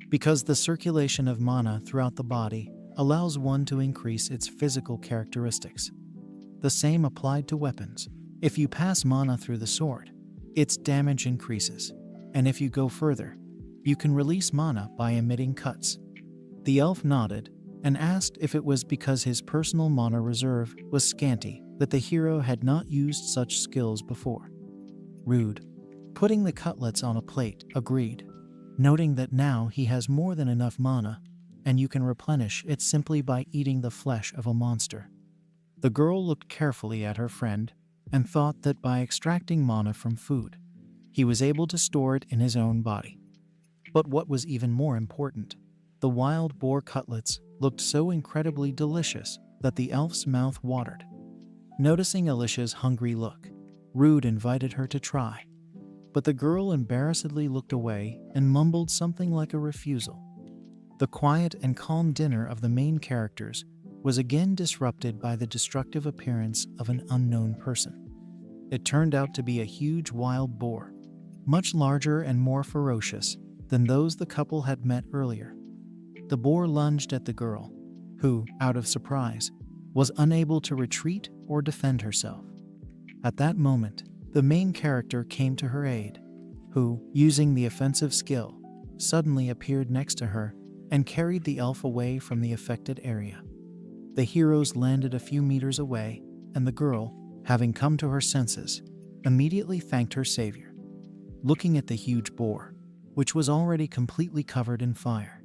because the circulation of mana throughout the body allows one to increase its physical characteristics. The same applied to weapons. If you pass mana through the sword, its damage increases, and if you go further, you can release mana by emitting cuts. The elf nodded and asked if it was because his personal mana reserve was scanty that the hero had not used such skills before. Rude, putting the cutlets on a plate, agreed, noting that now he has more than enough mana, and you can replenish it simply by eating the flesh of a monster. The girl looked carefully at her friend and thought that by extracting mana from food, he was able to store it in his own body. But what was even more important, the wild boar cutlets looked so incredibly delicious that the elf's mouth watered. Noticing Alicia's hungry look, Rude invited her to try, but the girl embarrassedly looked away and mumbled something like a refusal. The quiet and calm dinner of the main characters was again disrupted by the destructive appearance of an unknown person. It turned out to be a huge wild boar, much larger and more ferocious than those the couple had met earlier. The boar lunged at the girl, who, out of surprise, was unable to retreat or defend herself. At that moment, the main character came to her aid, who, using the offensive skill, suddenly appeared next to her and carried the elf away from the affected area. The heroes landed a few meters away, and the girl, having come to her senses, immediately thanked her savior. Looking at the huge boar, which was already completely covered in fire,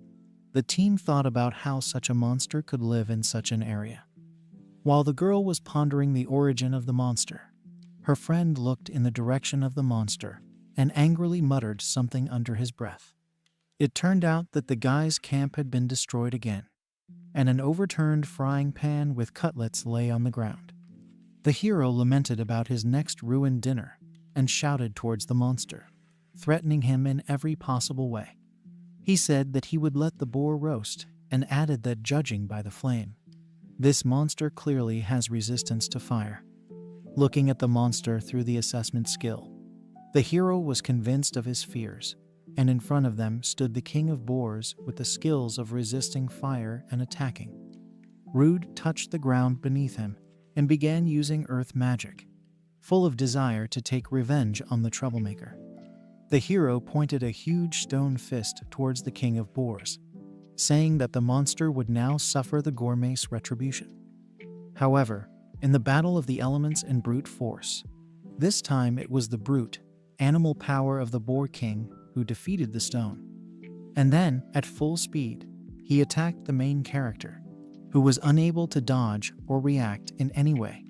the team thought about how such a monster could live in such an area. While the girl was pondering the origin of the monster, her friend looked in the direction of the monster and angrily muttered something under his breath. It turned out that the guy's camp had been destroyed again, and an overturned frying pan with cutlets lay on the ground. The hero lamented about his next ruined dinner and shouted towards the monster, threatening him in every possible way. He said that he would let the boar roast and added that judging by the flame, this monster clearly has resistance to fire. Looking at the monster through the assessment skill, the hero was convinced of his fears, and in front of them stood the king of boars with the skills of resisting fire and attacking. Rude touched the ground beneath him and began using earth magic, full of desire to take revenge on the troublemaker. The hero pointed a huge stone fist towards the king of boars, saying that the monster would now suffer the gourmet's retribution. However, in the battle of the elements and brute force, this time it was the brute, animal power of the Boar King who defeated the stone. And then, at full speed, he attacked the main character, who was unable to dodge or react in any way.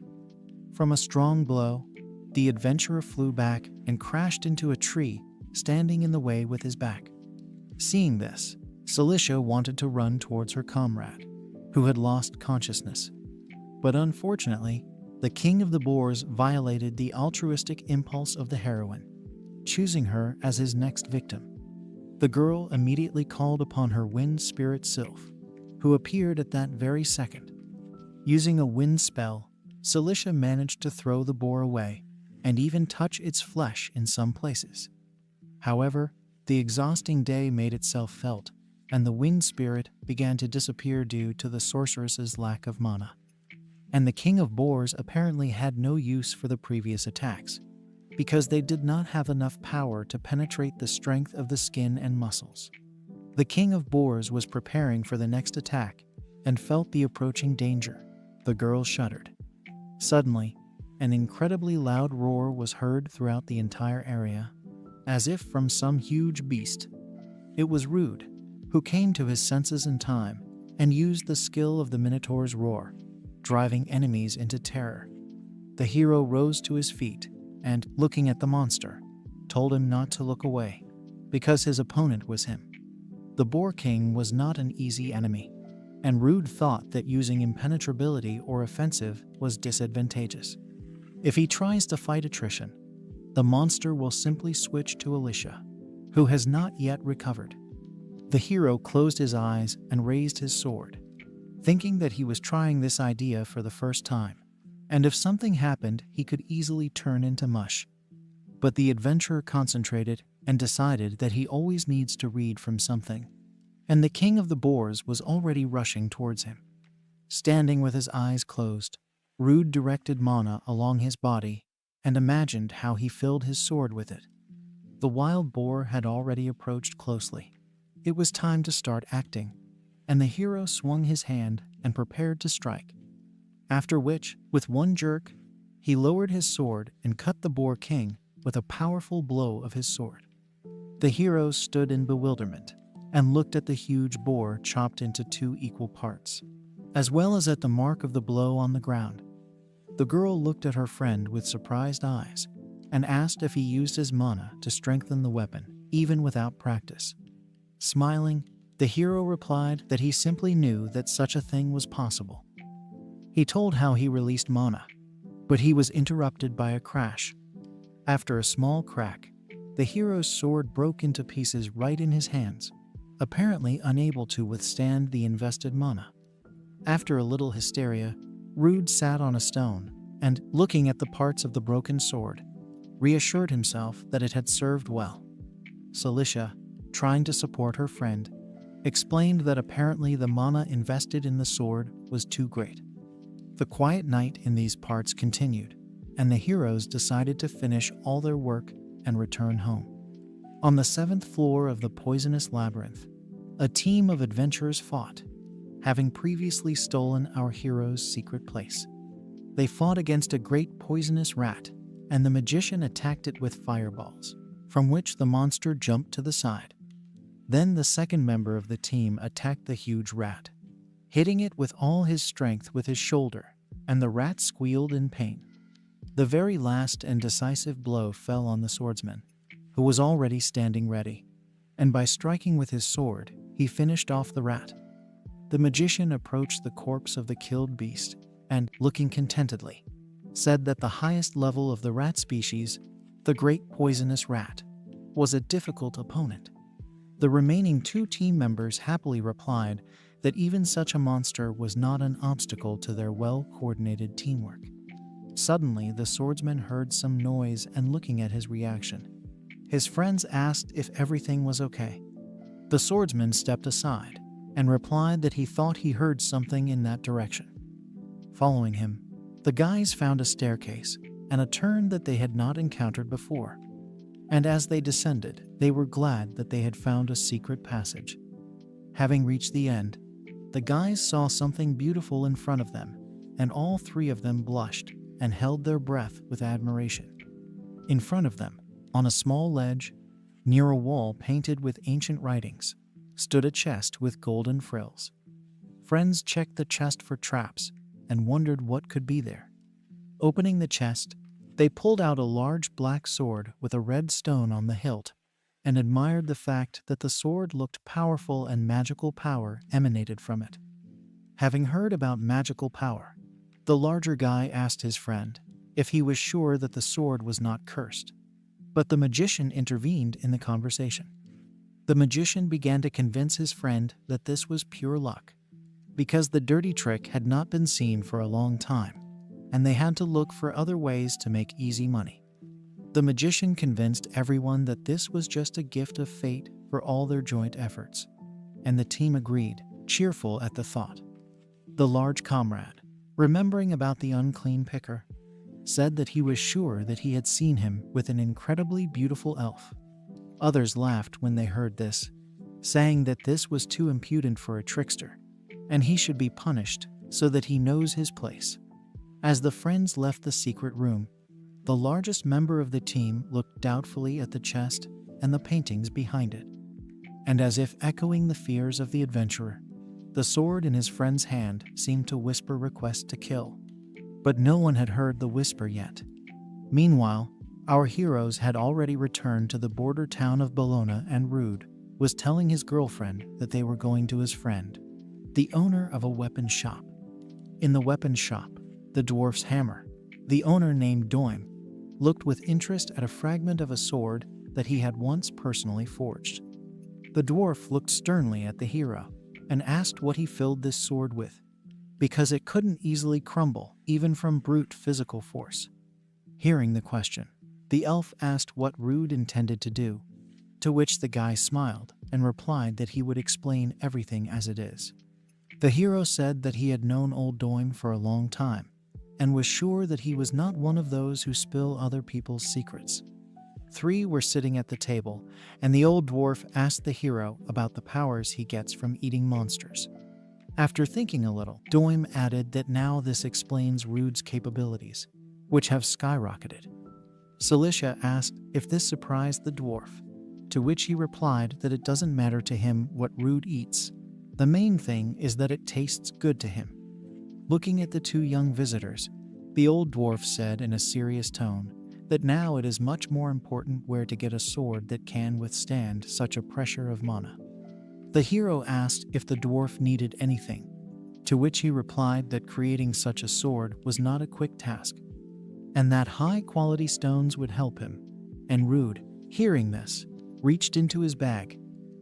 From a strong blow, the adventurer flew back and crashed into a tree, standing in the way with his back. Seeing this, Cilicia wanted to run towards her comrade, who had lost consciousness. But unfortunately, the king of the boars violated the altruistic impulse of the heroine, choosing her as his next victim. The girl immediately called upon her wind spirit Sylph, who appeared at that very second. Using a wind spell, Cilicia managed to throw the boar away and even touch its flesh in some places. However, the exhausting day made itself felt, and the wind spirit began to disappear due to the sorceress's lack of mana. And the king of boars apparently had no use for the previous attacks, because they did not have enough power to penetrate the strength of the skin and muscles. The king of boars was preparing for the next attack and felt the approaching danger. The girl shuddered. Suddenly, an incredibly loud roar was heard throughout the entire area, as if from some huge beast. It was Rude, who came to his senses in time and used the skill of the Minotaur's roar, driving enemies into terror. The hero rose to his feet and, looking at the monster, told him not to look away, because his opponent was him. The Boar King was not an easy enemy, and Rude thought that using impenetrability or offensive was disadvantageous. If he tries to fight attrition, the monster will simply switch to Alicia, who has not yet recovered. The hero closed his eyes and raised his sword, thinking that he was trying this idea for the first time, and if something happened, he could easily turn into mush. But the adventurer concentrated and decided that he always needs to read from something, and the king of the boars was already rushing towards him. Standing with his eyes closed, Rude directed mana along his body and imagined how he filled his sword with it. The wild boar had already approached closely. It was time to start acting, and the hero swung his hand and prepared to strike. After which, with one jerk, he lowered his sword and cut the Boar King with a powerful blow of his sword. The hero stood in bewilderment and looked at the huge boar chopped into 2 equal parts, as well as at the mark of the blow on the ground. The girl looked at her friend with surprised eyes and asked if he used his mana to strengthen the weapon, even without practice. Smiling, the hero replied that he simply knew that such a thing was possible. He told how he released mana, but he was interrupted by a crash. After a small crack, the hero's sword broke into pieces right in his hands, apparently unable to withstand the invested mana. After a little hysteria, Rude sat on a stone and, looking at the parts of the broken sword, reassured himself that it had served well. Cilicia, trying to support her friend, explained that apparently the mana invested in the sword was too great. The quiet night in these parts continued, and the heroes decided to finish all their work and return home. On the 7th floor of the poisonous labyrinth, a team of adventurers fought, having previously stolen our hero's secret place. They fought against a great poisonous rat, and the magician attacked it with fireballs, from which the monster jumped to the side. Then the second member of the team attacked the huge rat, hitting it with all his strength with his shoulder, and the rat squealed in pain. The very last and decisive blow fell on the swordsman, who was already standing ready, and by striking with his sword, he finished off the rat. The magician approached the corpse of the killed beast and, looking contentedly, said that the highest level of the rat species, the great poisonous rat, was a difficult opponent. The remaining 2 team members happily replied that even such a monster was not an obstacle to their well-coordinated teamwork. Suddenly, the swordsman heard some noise and looking at his reaction, his friends asked if everything was okay. The swordsman stepped aside and replied that he thought he heard something in that direction. Following him, the guys found a staircase and a turn that they had not encountered before. And as they descended, they were glad that they had found a secret passage. Having reached the end, the guys saw something beautiful in front of them, and all three of them blushed and held their breath with admiration. In front of them, on a small ledge, near a wall painted with ancient writings, stood a chest with golden frills. Friends checked the chest for traps and wondered what could be there. Opening the chest, they pulled out a large black sword with a red stone on the hilt and admired the fact that the sword looked powerful and magical power emanated from it. Having heard about magical power, the larger guy asked his friend if he was sure that the sword was not cursed. But the magician intervened in the conversation. The magician began to convince his friend that this was pure luck, because the dirty trick had not been seen for a long time, and they had to look for other ways to make easy money. The magician convinced everyone that this was just a gift of fate for all their joint efforts, and the team agreed, cheerful at the thought. The large comrade, remembering about the unclean picker, said that he was sure that he had seen him with an incredibly beautiful elf. Others laughed when they heard this, saying that this was too impudent for a trickster, and he should be punished so that he knows his place. As the friends left the secret room, the largest member of the team looked doubtfully at the chest and the paintings behind it. And as if echoing the fears of the adventurer, the sword in his friend's hand seemed to whisper requests to kill. But no one had heard the whisper yet. Meanwhile, our heroes had already returned to the border town of Bologna, and Rude was telling his girlfriend that they were going to his friend, the owner of a weapon shop. In the weapon shop, the dwarf's hammer, the owner named Doim, looked with interest at a fragment of a sword that he had once personally forged. The dwarf looked sternly at the hero and asked what he filled this sword with, because it couldn't easily crumble even from brute physical force. Hearing the question, the elf asked what Rude intended to do, to which the guy smiled and replied that he would explain everything as it is. The hero said that he had known old Doim for a long time and was sure that he was not one of those who spill other people's secrets. Three were sitting at the table, and the old dwarf asked the hero about the powers he gets from eating monsters. After thinking a little, Doim added that now this explains Rude's capabilities, which have skyrocketed. Cilicia asked if this surprised the dwarf, to which he replied that it doesn't matter to him what Rude eats. The main thing is that it tastes good to him. Looking at the two young visitors, the old dwarf said in a serious tone that now it is much more important where to get a sword that can withstand such a pressure of mana. The hero asked if the dwarf needed anything, to which he replied that creating such a sword was not a quick task, and that high-quality stones would help him. And Rude, hearing this, reached into his bag,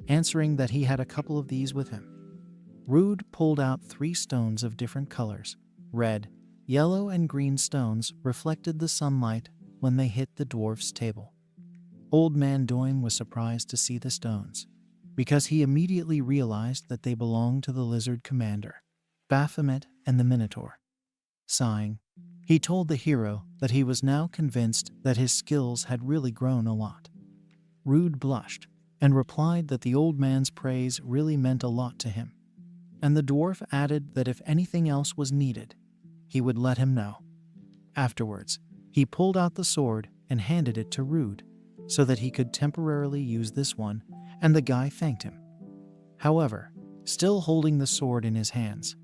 answering that he had a couple of these with him. Rude pulled out 3 stones of different colors. Red, yellow, and green stones reflected the sunlight when they hit the dwarf's table. Old man Doim was surprised to see the stones, because he immediately realized that they belonged to the lizard commander, Baphomet, and the Minotaur. Sighing, he told the hero that he was now convinced that his skills had really grown a lot. Rude blushed and replied that the old man's praise really meant a lot to him, and the dwarf added that if anything else was needed, he would let him know. Afterwards, he pulled out the sword and handed it to Rude so that he could temporarily use this one, and the guy thanked him. However, still holding the sword in his hands,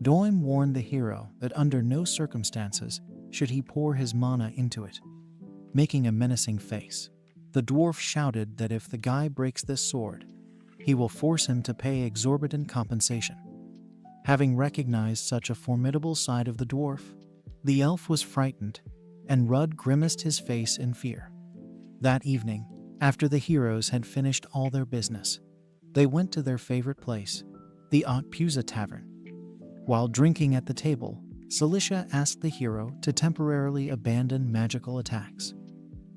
Doim warned the hero that under no circumstances should he pour his mana into it. Making a menacing face, the dwarf shouted that if the guy breaks this sword, he will force him to pay exorbitant compensation. Having recognized such a formidable side of the dwarf, the elf was frightened, and Rudd grimaced his face in fear. That evening, after the heroes had finished all their business, they went to their favorite place, the Aunt Pusa Tavern. While drinking at the table, Cilicia asked the hero to temporarily abandon magical attacks.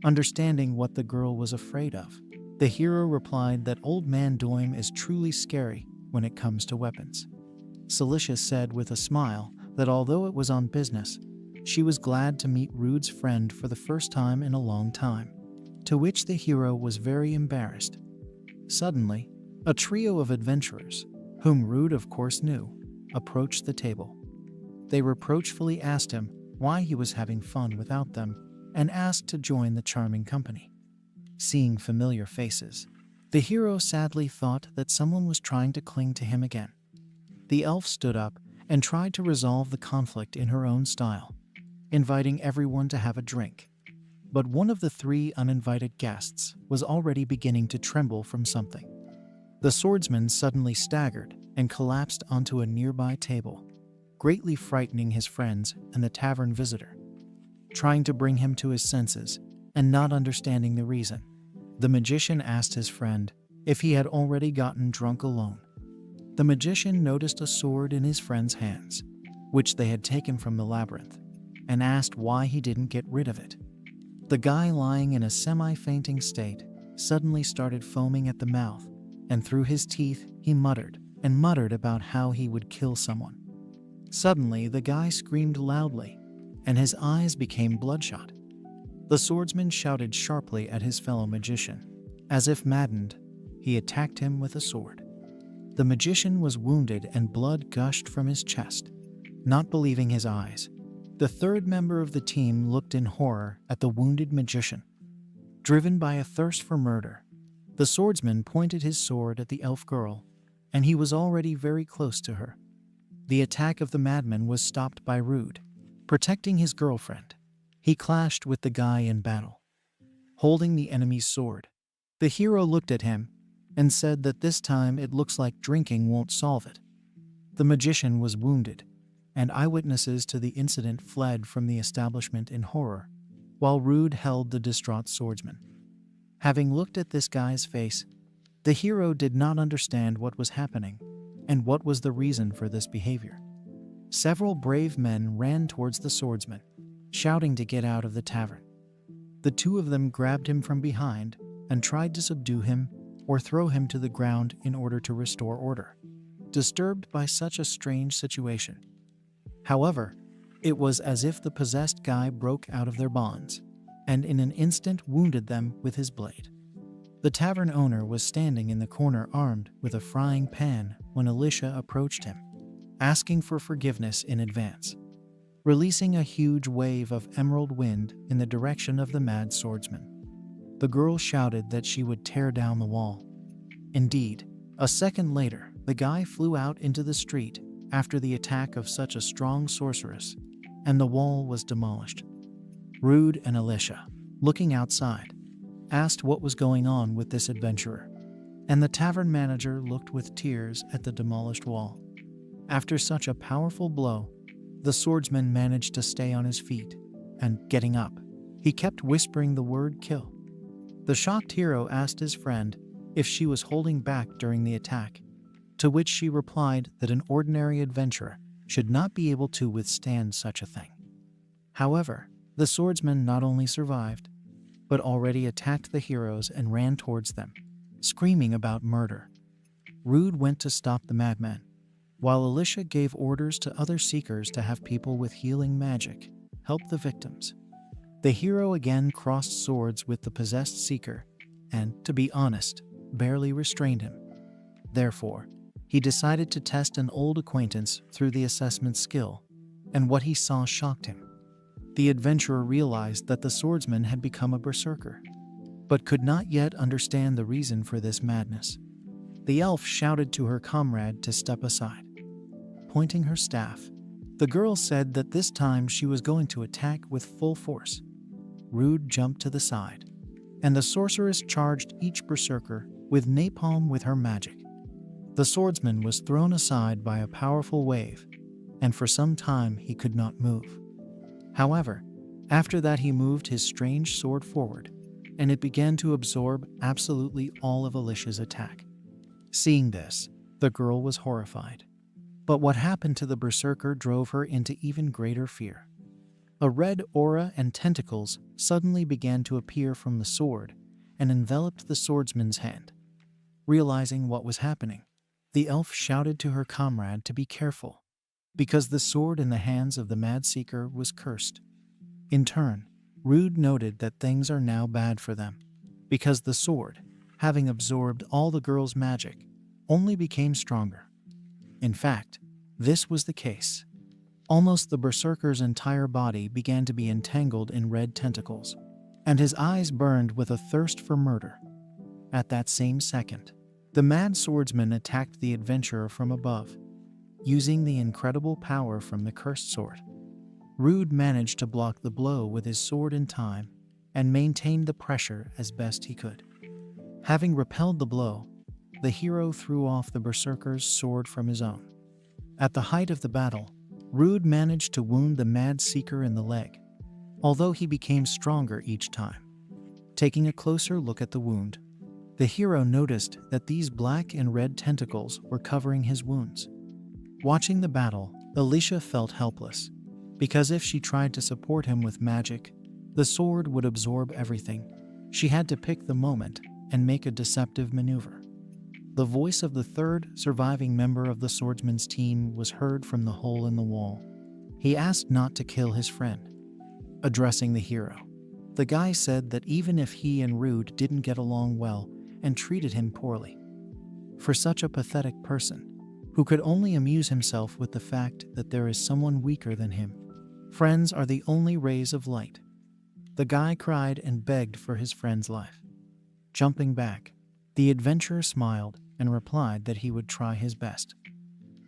Understanding what the girl was afraid of, the hero replied that old man Doim is truly scary when it comes to weapons. Cilicia said with a smile that although it was on business, she was glad to meet Rude's friend for the first time in a long time, to which the hero was very embarrassed. Suddenly, a trio of adventurers, whom Rude of course knew, approached the table. They reproachfully asked him why he was having fun without them and asked to join the charming company. Seeing familiar faces, the hero sadly thought that someone was trying to cling to him again. The elf stood up and tried to resolve the conflict in her own style, inviting everyone to have a drink. But one of the three uninvited guests was already beginning to tremble from something. The swordsman suddenly staggered and collapsed onto a nearby table, greatly frightening his friends and the tavern visitor. Trying to bring him to his senses and not understanding the reason, the magician asked his friend if he had already gotten drunk alone. The magician noticed a sword in his friend's hands, which they had taken from the labyrinth, and asked why he didn't get rid of it. The guy, lying in a semi-fainting state, suddenly started foaming at the mouth, and through his teeth he muttered and muttered about how he would kill someone. Suddenly the guy screamed loudly, and his eyes became bloodshot. The swordsman shouted sharply at his fellow magician. As if maddened, he attacked him with a sword. The magician was wounded and blood gushed from his chest. Not believing his eyes, the third member of the team looked in horror at the wounded magician. Driven by a thirst for murder, the swordsman pointed his sword at the elf girl, and he was already very close to her. The attack of the madman was stopped by Rude, protecting his girlfriend. He clashed with the guy in battle, holding the enemy's sword. The hero looked at him and said that this time it looks like drinking won't solve it. The magician was wounded, and eyewitnesses to the incident fled from the establishment in horror, while Rude held the distraught swordsman. Having looked at this guy's face, the hero did not understand what was happening and what was the reason for this behavior. Several brave men ran towards the swordsman, shouting to get out of the tavern. The two of them grabbed him from behind and tried to subdue him or throw him to the ground in order to restore order, disturbed by such a strange situation. However, it was as if the possessed guy broke out of their bonds and in an instant wounded them with his blade. The tavern owner was standing in the corner armed with a frying pan when Alicia approached him, asking for forgiveness in advance, releasing a huge wave of emerald wind in the direction of the mad swordsman. The girl shouted that she would tear down the wall. Indeed, a second later, the guy flew out into the street after the attack of such a strong sorceress, and the wall was demolished. Rude and Alicia, looking outside, asked what was going on with this adventurer, and the tavern manager looked with tears at the demolished wall. After such a powerful blow, the swordsman managed to stay on his feet, and getting up, he kept whispering the word kill. The shocked hero asked his friend if she was holding back during the attack, to which she replied that an ordinary adventurer should not be able to withstand such a thing. However, the swordsman not only survived, but already attacked the heroes and ran towards them, screaming about murder. Rude went to stop the madman, while Alicia gave orders to other seekers to have people with healing magic help the victims. The hero again crossed swords with the possessed seeker and, to be honest, barely restrained him. Therefore, he decided to test an old acquaintance through the assessment skill, and what he saw shocked him. The adventurer realized that the swordsman had become a berserker, but could not yet understand the reason for this madness. The elf shouted to her comrade to step aside. Pointing her staff, the girl said that this time she was going to attack with full force. Rude jumped to the side, and the sorceress charged each berserker with napalm with her magic. The swordsman was thrown aside by a powerful wave, and for some time he could not move. However, after that he moved his strange sword forward, and it began to absorb absolutely all of Alicia's attack. Seeing this, the girl was horrified. But what happened to the berserker drove her into even greater fear. A red aura and tentacles suddenly began to appear from the sword and enveloped the swordsman's hand. Realizing what was happening, the elf shouted to her comrade to be careful, because the sword in the hands of the mad seeker was cursed. In turn, Rude noted that things are now bad for them, because the sword, having absorbed all the girl's magic, only became stronger. In fact, this was the case. Almost the berserker's entire body began to be entangled in red tentacles, and his eyes burned with a thirst for murder. At that same second, the mad swordsman attacked the adventurer from above, using the incredible power from the cursed sword. Rude managed to block the blow with his sword in time and maintained the pressure as best he could. Having repelled the blow, the hero threw off the berserker's sword from his own. At the height of the battle, Rude managed to wound the mad seeker in the leg, although he became stronger each time. Taking a closer look at the wound, the hero noticed that these black and red tentacles were covering his wounds. Watching the battle, Alicia felt helpless, because if she tried to support him with magic, the sword would absorb everything. She had to pick the moment and make a deceptive maneuver. The voice of the third surviving member of the swordsman's team was heard from the hole in the wall. He asked not to kill his friend. Addressing the hero, the guy said that even if he and Rude didn't get along well and treated him poorly, for such a pathetic person, who could only amuse himself with the fact that there is someone weaker than him, friends are the only rays of light. The guy cried and begged for his friend's life. Jumping back, the adventurer smiled and replied that he would try his best.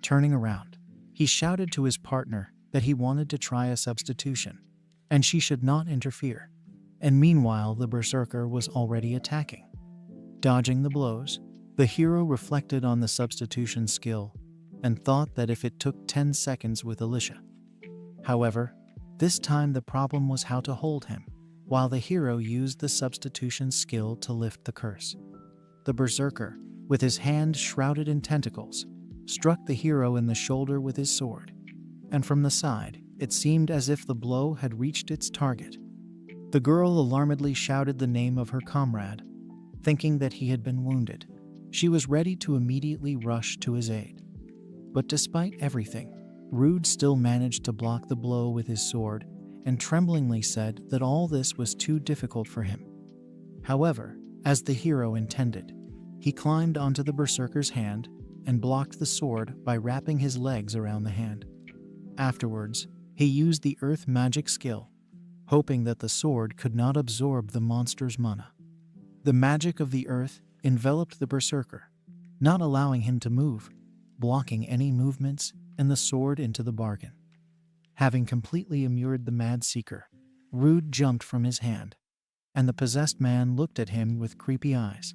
Turning around, he shouted to his partner that he wanted to try a substitution, and she should not interfere. And meanwhile, the berserker was already attacking. Dodging the blows, the hero reflected on the substitution skill and thought that if it took 10 seconds with Alicia. However, this time the problem was how to hold him, while the hero used the substitution skill to lift the curse. The berserker, with his hand shrouded in tentacles, struck the hero in the shoulder with his sword, and from the side, it seemed as if the blow had reached its target. The girl alarmedly shouted the name of her comrade, thinking that he had been wounded. She was ready to immediately rush to his aid. But despite everything, Rude still managed to block the blow with his sword and tremblingly said that all this was too difficult for him. However, as the hero intended, he climbed onto the berserker's hand and blocked the sword by wrapping his legs around the hand. Afterwards, he used the earth magic skill, hoping that the sword could not absorb the monster's mana. The magic of the earth enveloped the berserker, not allowing him to move, blocking any movements and the sword into the bargain. Having completely immured the mad seeker, Rude jumped from his hand, and the possessed man looked at him with creepy eyes.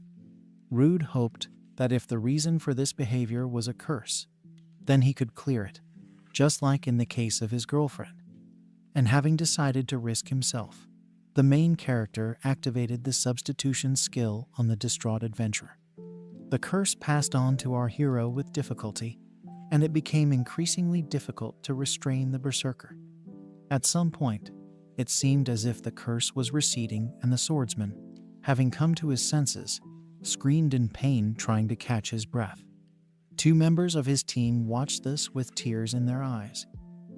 Rude hoped that if the reason for this behavior was a curse, then he could clear it, just like in the case of his girlfriend. And having decided to risk himself, the main character activated the substitution skill on the distraught adventurer. The curse passed on to our hero with difficulty, and it became increasingly difficult to restrain the berserker. At some point, it seemed as if the curse was receding, and the swordsman, having come to his senses, screamed in pain, trying to catch his breath. Two members of his team watched this with tears in their eyes.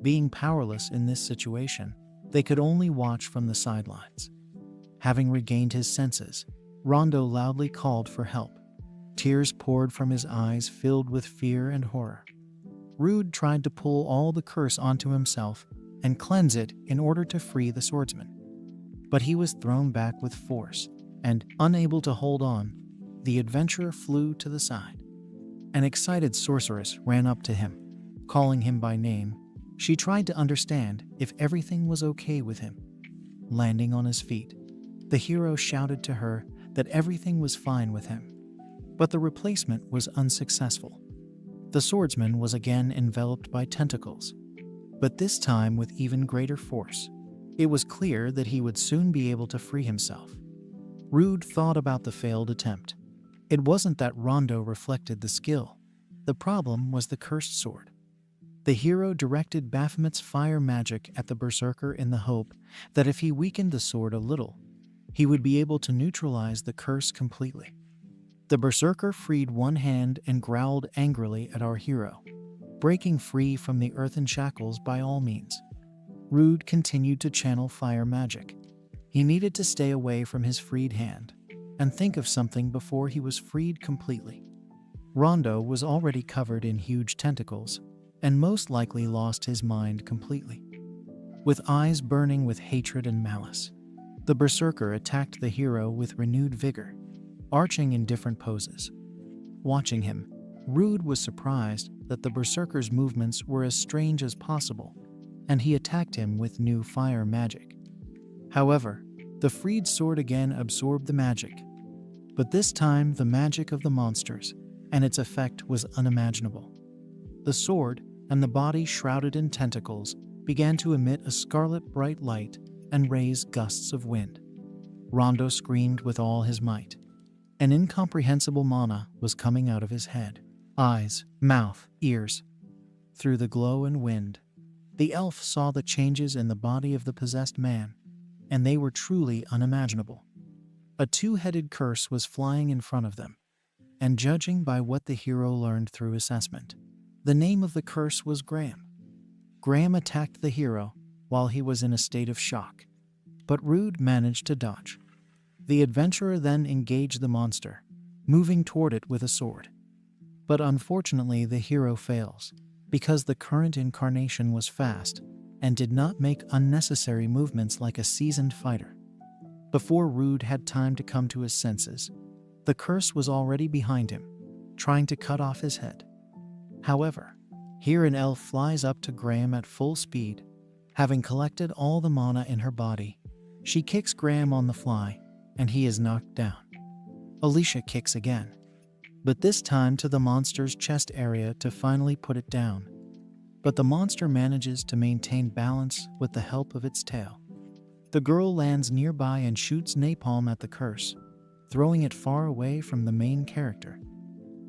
Being powerless in this situation, they could only watch from the sidelines. Having regained his senses, Rondo loudly called for help. Tears poured from his eyes, filled with fear and horror. Rude tried to pull all the curse onto himself and cleanse it in order to free the swordsman. But he was thrown back with force, and, unable to hold on, the adventurer flew to the side. An excited sorceress ran up to him, calling him by name. She tried to understand if everything was okay with him. Landing on his feet, the hero shouted to her that everything was fine with him. But the replacement was unsuccessful. The swordsman was again enveloped by tentacles, but this time with even greater force. It was clear that he would soon be able to free himself. Rude thought about the failed attempt. It wasn't that Rondo reflected the skill. The problem was the cursed sword. The hero directed Baphomet's fire magic at the berserker in the hope that if he weakened the sword a little, he would be able to neutralize the curse completely. The berserker freed one hand and growled angrily at our hero, breaking free from the earthen shackles by all means. Rude continued to channel fire magic. He needed to stay away from his freed hand and think of something before he was freed completely. Rondo was already covered in huge tentacles and most likely lost his mind completely. With eyes burning with hatred and malice, the berserker attacked the hero with renewed vigor, arching in different poses. Watching him, Rude was surprised that the berserker's movements were as strange as possible, and he attacked him with new fire magic. However, the freed sword again absorbed the magic, but this time the magic of the monsters, and its effect was unimaginable. The sword and the body shrouded in tentacles began to emit a scarlet bright light and raise gusts of wind. Rondo screamed with all his might. An incomprehensible mana was coming out of his head, eyes, mouth, ears. Through the glow and wind, the elf saw the changes in the body of the possessed man, and they were truly unimaginable. A two-headed curse was flying in front of them, and judging by what the hero learned through assessment, the name of the curse was Graham. Graham attacked the hero while he was in a state of shock, but Rude managed to dodge. The adventurer then engaged the monster, moving toward it with a sword. But unfortunately, the hero fails, because the current incarnation was fast and did not make unnecessary movements like a seasoned fighter. Before Rude had time to come to his senses, the curse was already behind him, trying to cut off his head. However, here an elf flies up to Graham at full speed. Having collected all the mana in her body, she kicks Graham on the fly, and he is knocked down. Alicia kicks again, but this time to the monster's chest area to finally put it down. But the monster manages to maintain balance with the help of its tail. The girl lands nearby and shoots napalm at the curse, throwing it far away from the main character.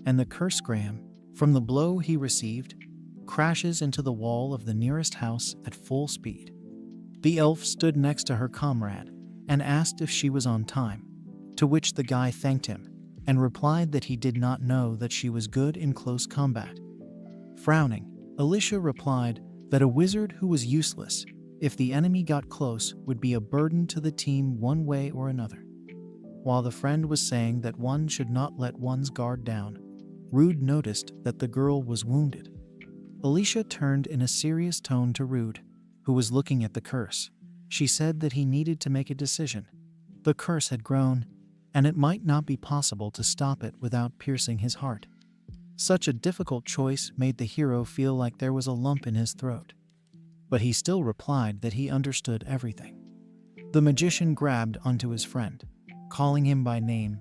And the curse Graham, from the blow he received, crashes into the wall of the nearest house at full speed. The elf stood next to her comrade and asked if she was on time, to which the guy thanked him and replied that he did not know that she was good in close combat. Frowning, Alicia replied that a wizard who was useless if the enemy got close would be a burden to the team one way or another. While the friend was saying that one should not let one's guard down, Rude noticed that the girl was wounded. Alicia turned in a serious tone to Rude, who was looking at the curse. She said that he needed to make a decision. The curse had grown, and it might not be possible to stop it without piercing his heart. Such a difficult choice made the hero feel like there was a lump in his throat. But he still replied that he understood everything. The magician grabbed onto his friend, calling him by name,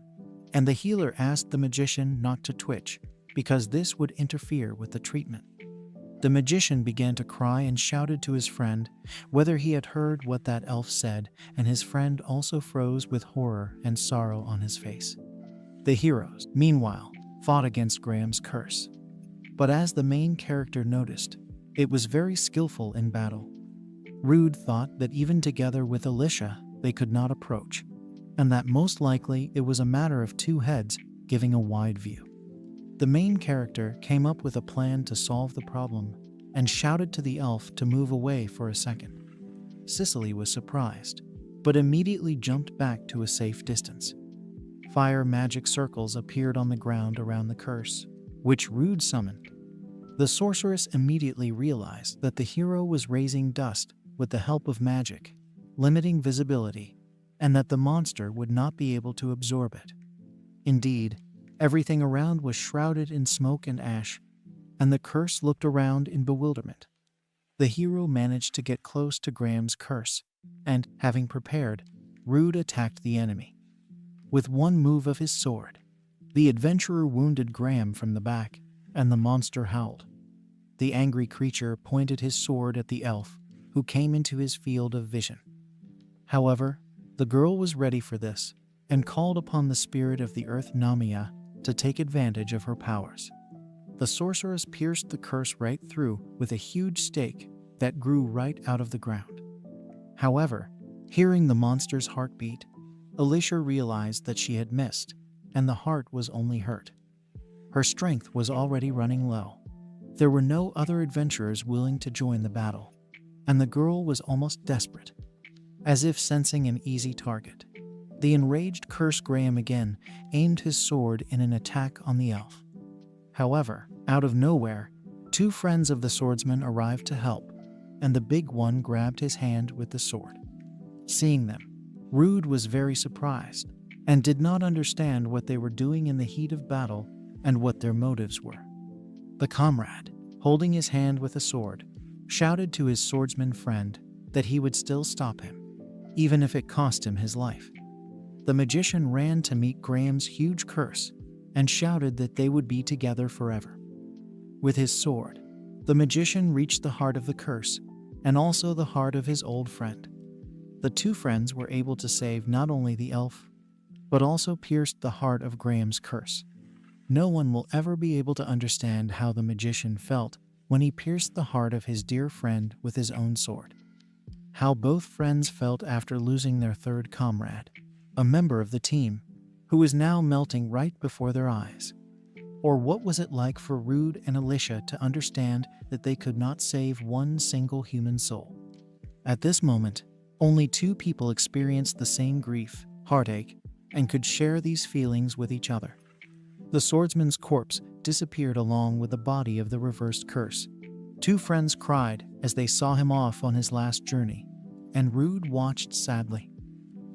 and the healer asked the magician not to twitch because this would interfere with the treatment. The magician began to cry and shouted to his friend whether he had heard what that elf said, and his friend also froze with horror and sorrow on his face. The heroes, meanwhile, fought against Graham's curse. But as the main character noticed, it was very skillful in battle. Rude thought that even together with Alicia, they could not approach, and that most likely it was a matter of two heads giving a wide view. The main character came up with a plan to solve the problem and shouted to the elf to move away for a second. Cicely was surprised, but immediately jumped back to a safe distance. Fire magic circles appeared on the ground around the curse, which Rude summoned. The sorceress immediately realized that the hero was raising dust with the help of magic, limiting visibility, and that the monster would not be able to absorb it. Indeed, everything around was shrouded in smoke and ash, and the curse looked around in bewilderment. The hero managed to get close to Graham's curse, and, having prepared, Rude attacked the enemy. With one move of his sword, the adventurer wounded Graham from the back, and the monster howled. The angry creature pointed his sword at the elf, who came into his field of vision. However, the girl was ready for this, and called upon the spirit of the earth Namiya to take advantage of her powers. The sorceress pierced the curse right through with a huge stake that grew right out of the ground. However, hearing the monster's heartbeat, Alicia realized that she had missed, and the heart was only hurt. Her strength was already running low. There were no other adventurers willing to join the battle, and the girl was almost desperate. As if sensing an easy target, the enraged curse Graham again aimed his sword in an attack on the elf. However, out of nowhere, two friends of the swordsman arrived to help, and the big one grabbed his hand with the sword. Seeing them, Rude was very surprised and did not understand what they were doing in the heat of battle and what their motives were. The comrade, holding his hand with a sword, shouted to his swordsman friend that he would still stop him, even if it cost him his life. The magician ran to meet Graham's huge curse and shouted that they would be together forever. With his sword, the magician reached the heart of the curse and also the heart of his old friend. The two friends were able to save not only the elf, but also pierced the heart of Graham's curse. No one will ever be able to understand how the magician felt when he pierced the heart of his dear friend with his own sword. How both friends felt after losing their third comrade, a member of the team, who was now melting right before their eyes. Or what was it like for Rude and Alicia to understand that they could not save one single human soul? At this moment, only two people experienced the same grief, heartache, and could share these feelings with each other. The swordsman's corpse disappeared along with the body of the reversed curse. Two friends cried as they saw him off on his last journey, and Rude watched sadly.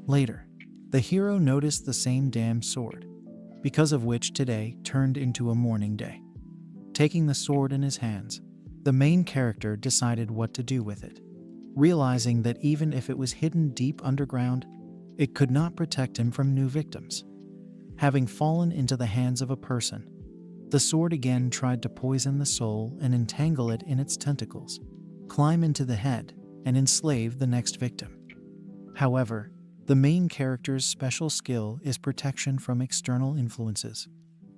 Later, the hero noticed the same damned sword, because of which today turned into a mourning day. Taking the sword in his hands, the main character decided what to do with it, realizing that even if it was hidden deep underground, it could not protect him from new victims. Having fallen into the hands of a person, the sword again tried to poison the soul and entangle it in its tentacles, climb into the head, and enslave the next victim. However, the main character's special skill is protection from external influences,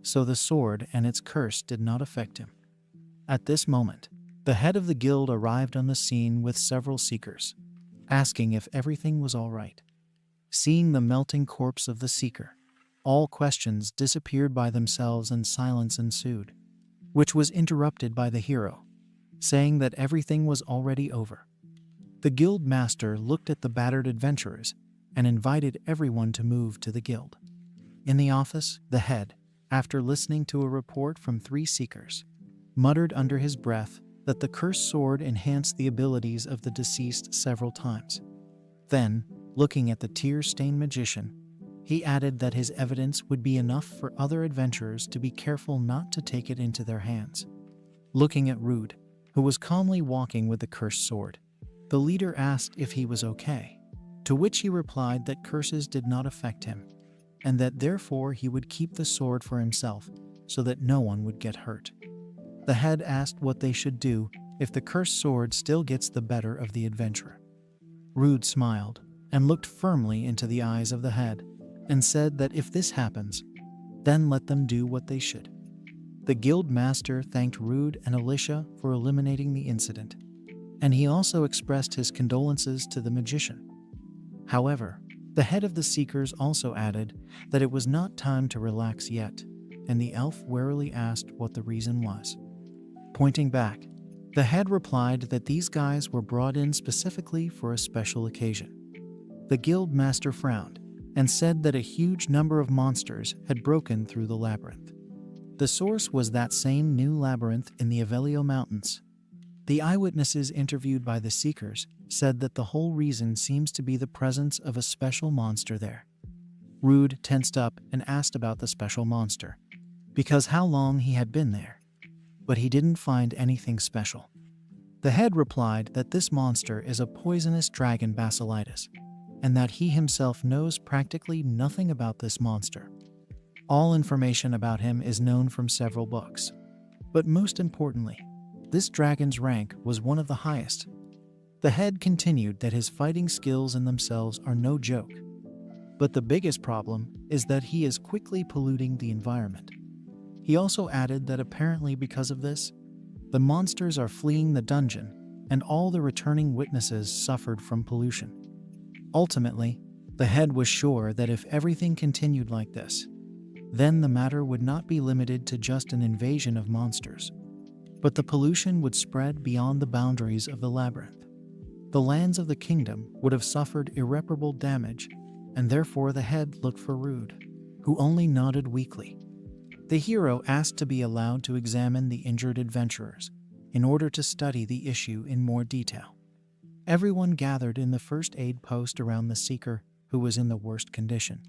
so the sword and its curse did not affect him. At this moment, the head of the guild arrived on the scene with several seekers, asking if everything was all right. Seeing the melting corpse of the seeker, all questions disappeared by themselves and silence ensued, which was interrupted by the hero, saying that everything was already over. The guild master looked at the battered adventurers and invited everyone to move to the guild. In the office, the head, after listening to a report from three seekers, muttered under his breath that the cursed sword enhanced the abilities of the deceased several times. Then, looking at the tear-stained magician, he added that his evidence would be enough for other adventurers to be careful not to take it into their hands. Looking at Rude, who was calmly walking with the cursed sword, the leader asked if he was okay, to which he replied that curses did not affect him, and that therefore he would keep the sword for himself so that no one would get hurt. The head asked what they should do if the cursed sword still gets the better of the adventurer. Rude smiled and looked firmly into the eyes of the head, and said that if this happens, then let them do what they should. The guild master thanked Rude and Alicia for eliminating the incident, and he also expressed his condolences to the magician. However, the head of the Seekers also added that it was not time to relax yet, and the elf warily asked what the reason was. Pointing back, the head replied that these guys were brought in specifically for a special occasion. The guild master frowned and said that a huge number of monsters had broken through the labyrinth. The source was that same new labyrinth in the Avelio Mountains. The eyewitnesses interviewed by the Seekers said that the whole reason seems to be the presence of a special monster there. Rude tensed up and asked about the special monster, because how long he had been there, but he didn't find anything special. The head replied that this monster is a poisonous dragon Basilitis, and that he himself knows practically nothing about this monster. All information about him is known from several books. But most importantly, this dragon's rank was one of the highest. The head continued that his fighting skills in themselves are no joke. But the biggest problem is that he is quickly polluting the environment. He also added that apparently because of this, the monsters are fleeing the dungeon, and all the returning witnesses suffered from pollution. Ultimately, the head was sure that if everything continued like this, then the matter would not be limited to just an invasion of monsters, but the pollution would spread beyond the boundaries of the labyrinth. The lands of the kingdom would have suffered irreparable damage, and therefore the head looked for Rude, who only nodded weakly. The hero asked to be allowed to examine the injured adventurers in order to study the issue in more detail. Everyone gathered in the first aid post around the seeker who was in the worst condition.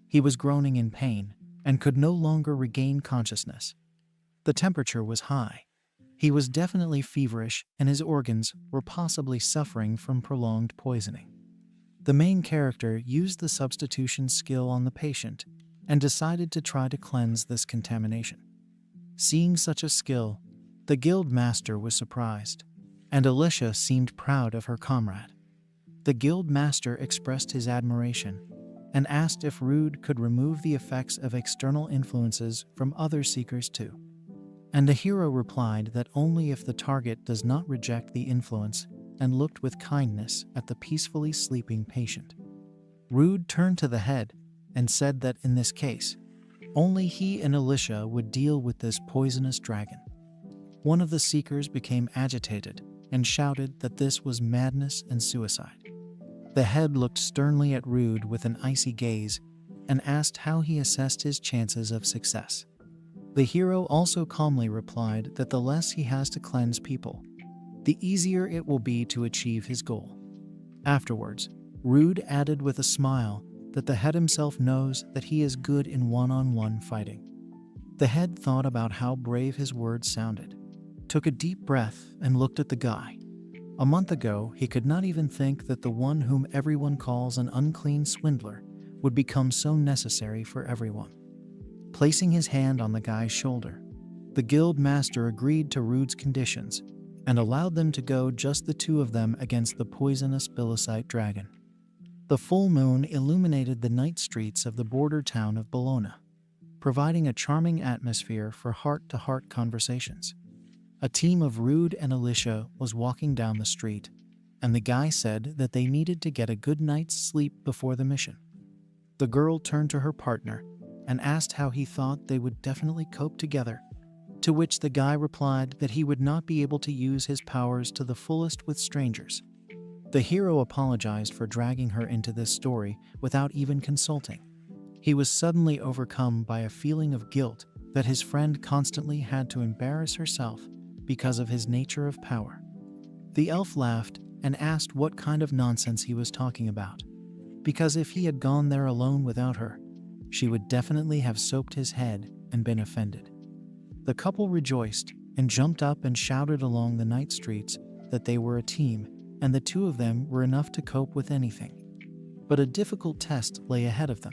He was groaning in pain and could no longer regain consciousness. The temperature was high. He was definitely feverish and his organs were possibly suffering from prolonged poisoning. The main character used the substitution skill on the patient and decided to try to cleanse this contamination. Seeing such a skill, the guild master was surprised, and Alicia seemed proud of her comrade. The guild master expressed his admiration and asked if Rude could remove the effects of external influences from other seekers too. And the hero replied that only if the target does not reject the influence and looked with kindness at the peacefully sleeping patient. Rude turned to the head and said that in this case, only he and Alicia would deal with this poisonous dragon. One of the seekers became agitated and shouted that this was madness and suicide. The head looked sternly at Rude with an icy gaze and asked how he assessed his chances of success. The hero also calmly replied that the less he has to cleanse people, the easier it will be to achieve his goal. Afterwards, Rude added with a smile that the head himself knows that he is good in one-on-one fighting. The head thought about how brave his words sounded, took a deep breath and looked at the guy. A month ago, he could not even think that the one whom everyone calls an unclean swindler would become so necessary for everyone. Placing his hand on the guy's shoulder, the guild master agreed to Rude's conditions and allowed them to go just the two of them against the poisonous Bilicite dragon. The full moon illuminated the night streets of the border town of Bologna, providing a charming atmosphere for heart-to-heart conversations. A team of Rude and Alicia was walking down the street, and the guy said that they needed to get a good night's sleep before the mission. The girl turned to her partner and asked how he thought they would definitely cope together, to which the guy replied that he would not be able to use his powers to the fullest with strangers. The hero apologized for dragging her into this story without even consulting. He was suddenly overcome by a feeling of guilt that his friend constantly had to embarrass herself because of his nature of power. The elf laughed and asked what kind of nonsense he was talking about, because if he had gone there alone without her, she would definitely have soaped his head and been offended. The couple rejoiced and jumped up and shouted along the night streets that they were a team and the two of them were enough to cope with anything. But a difficult test lay ahead of them.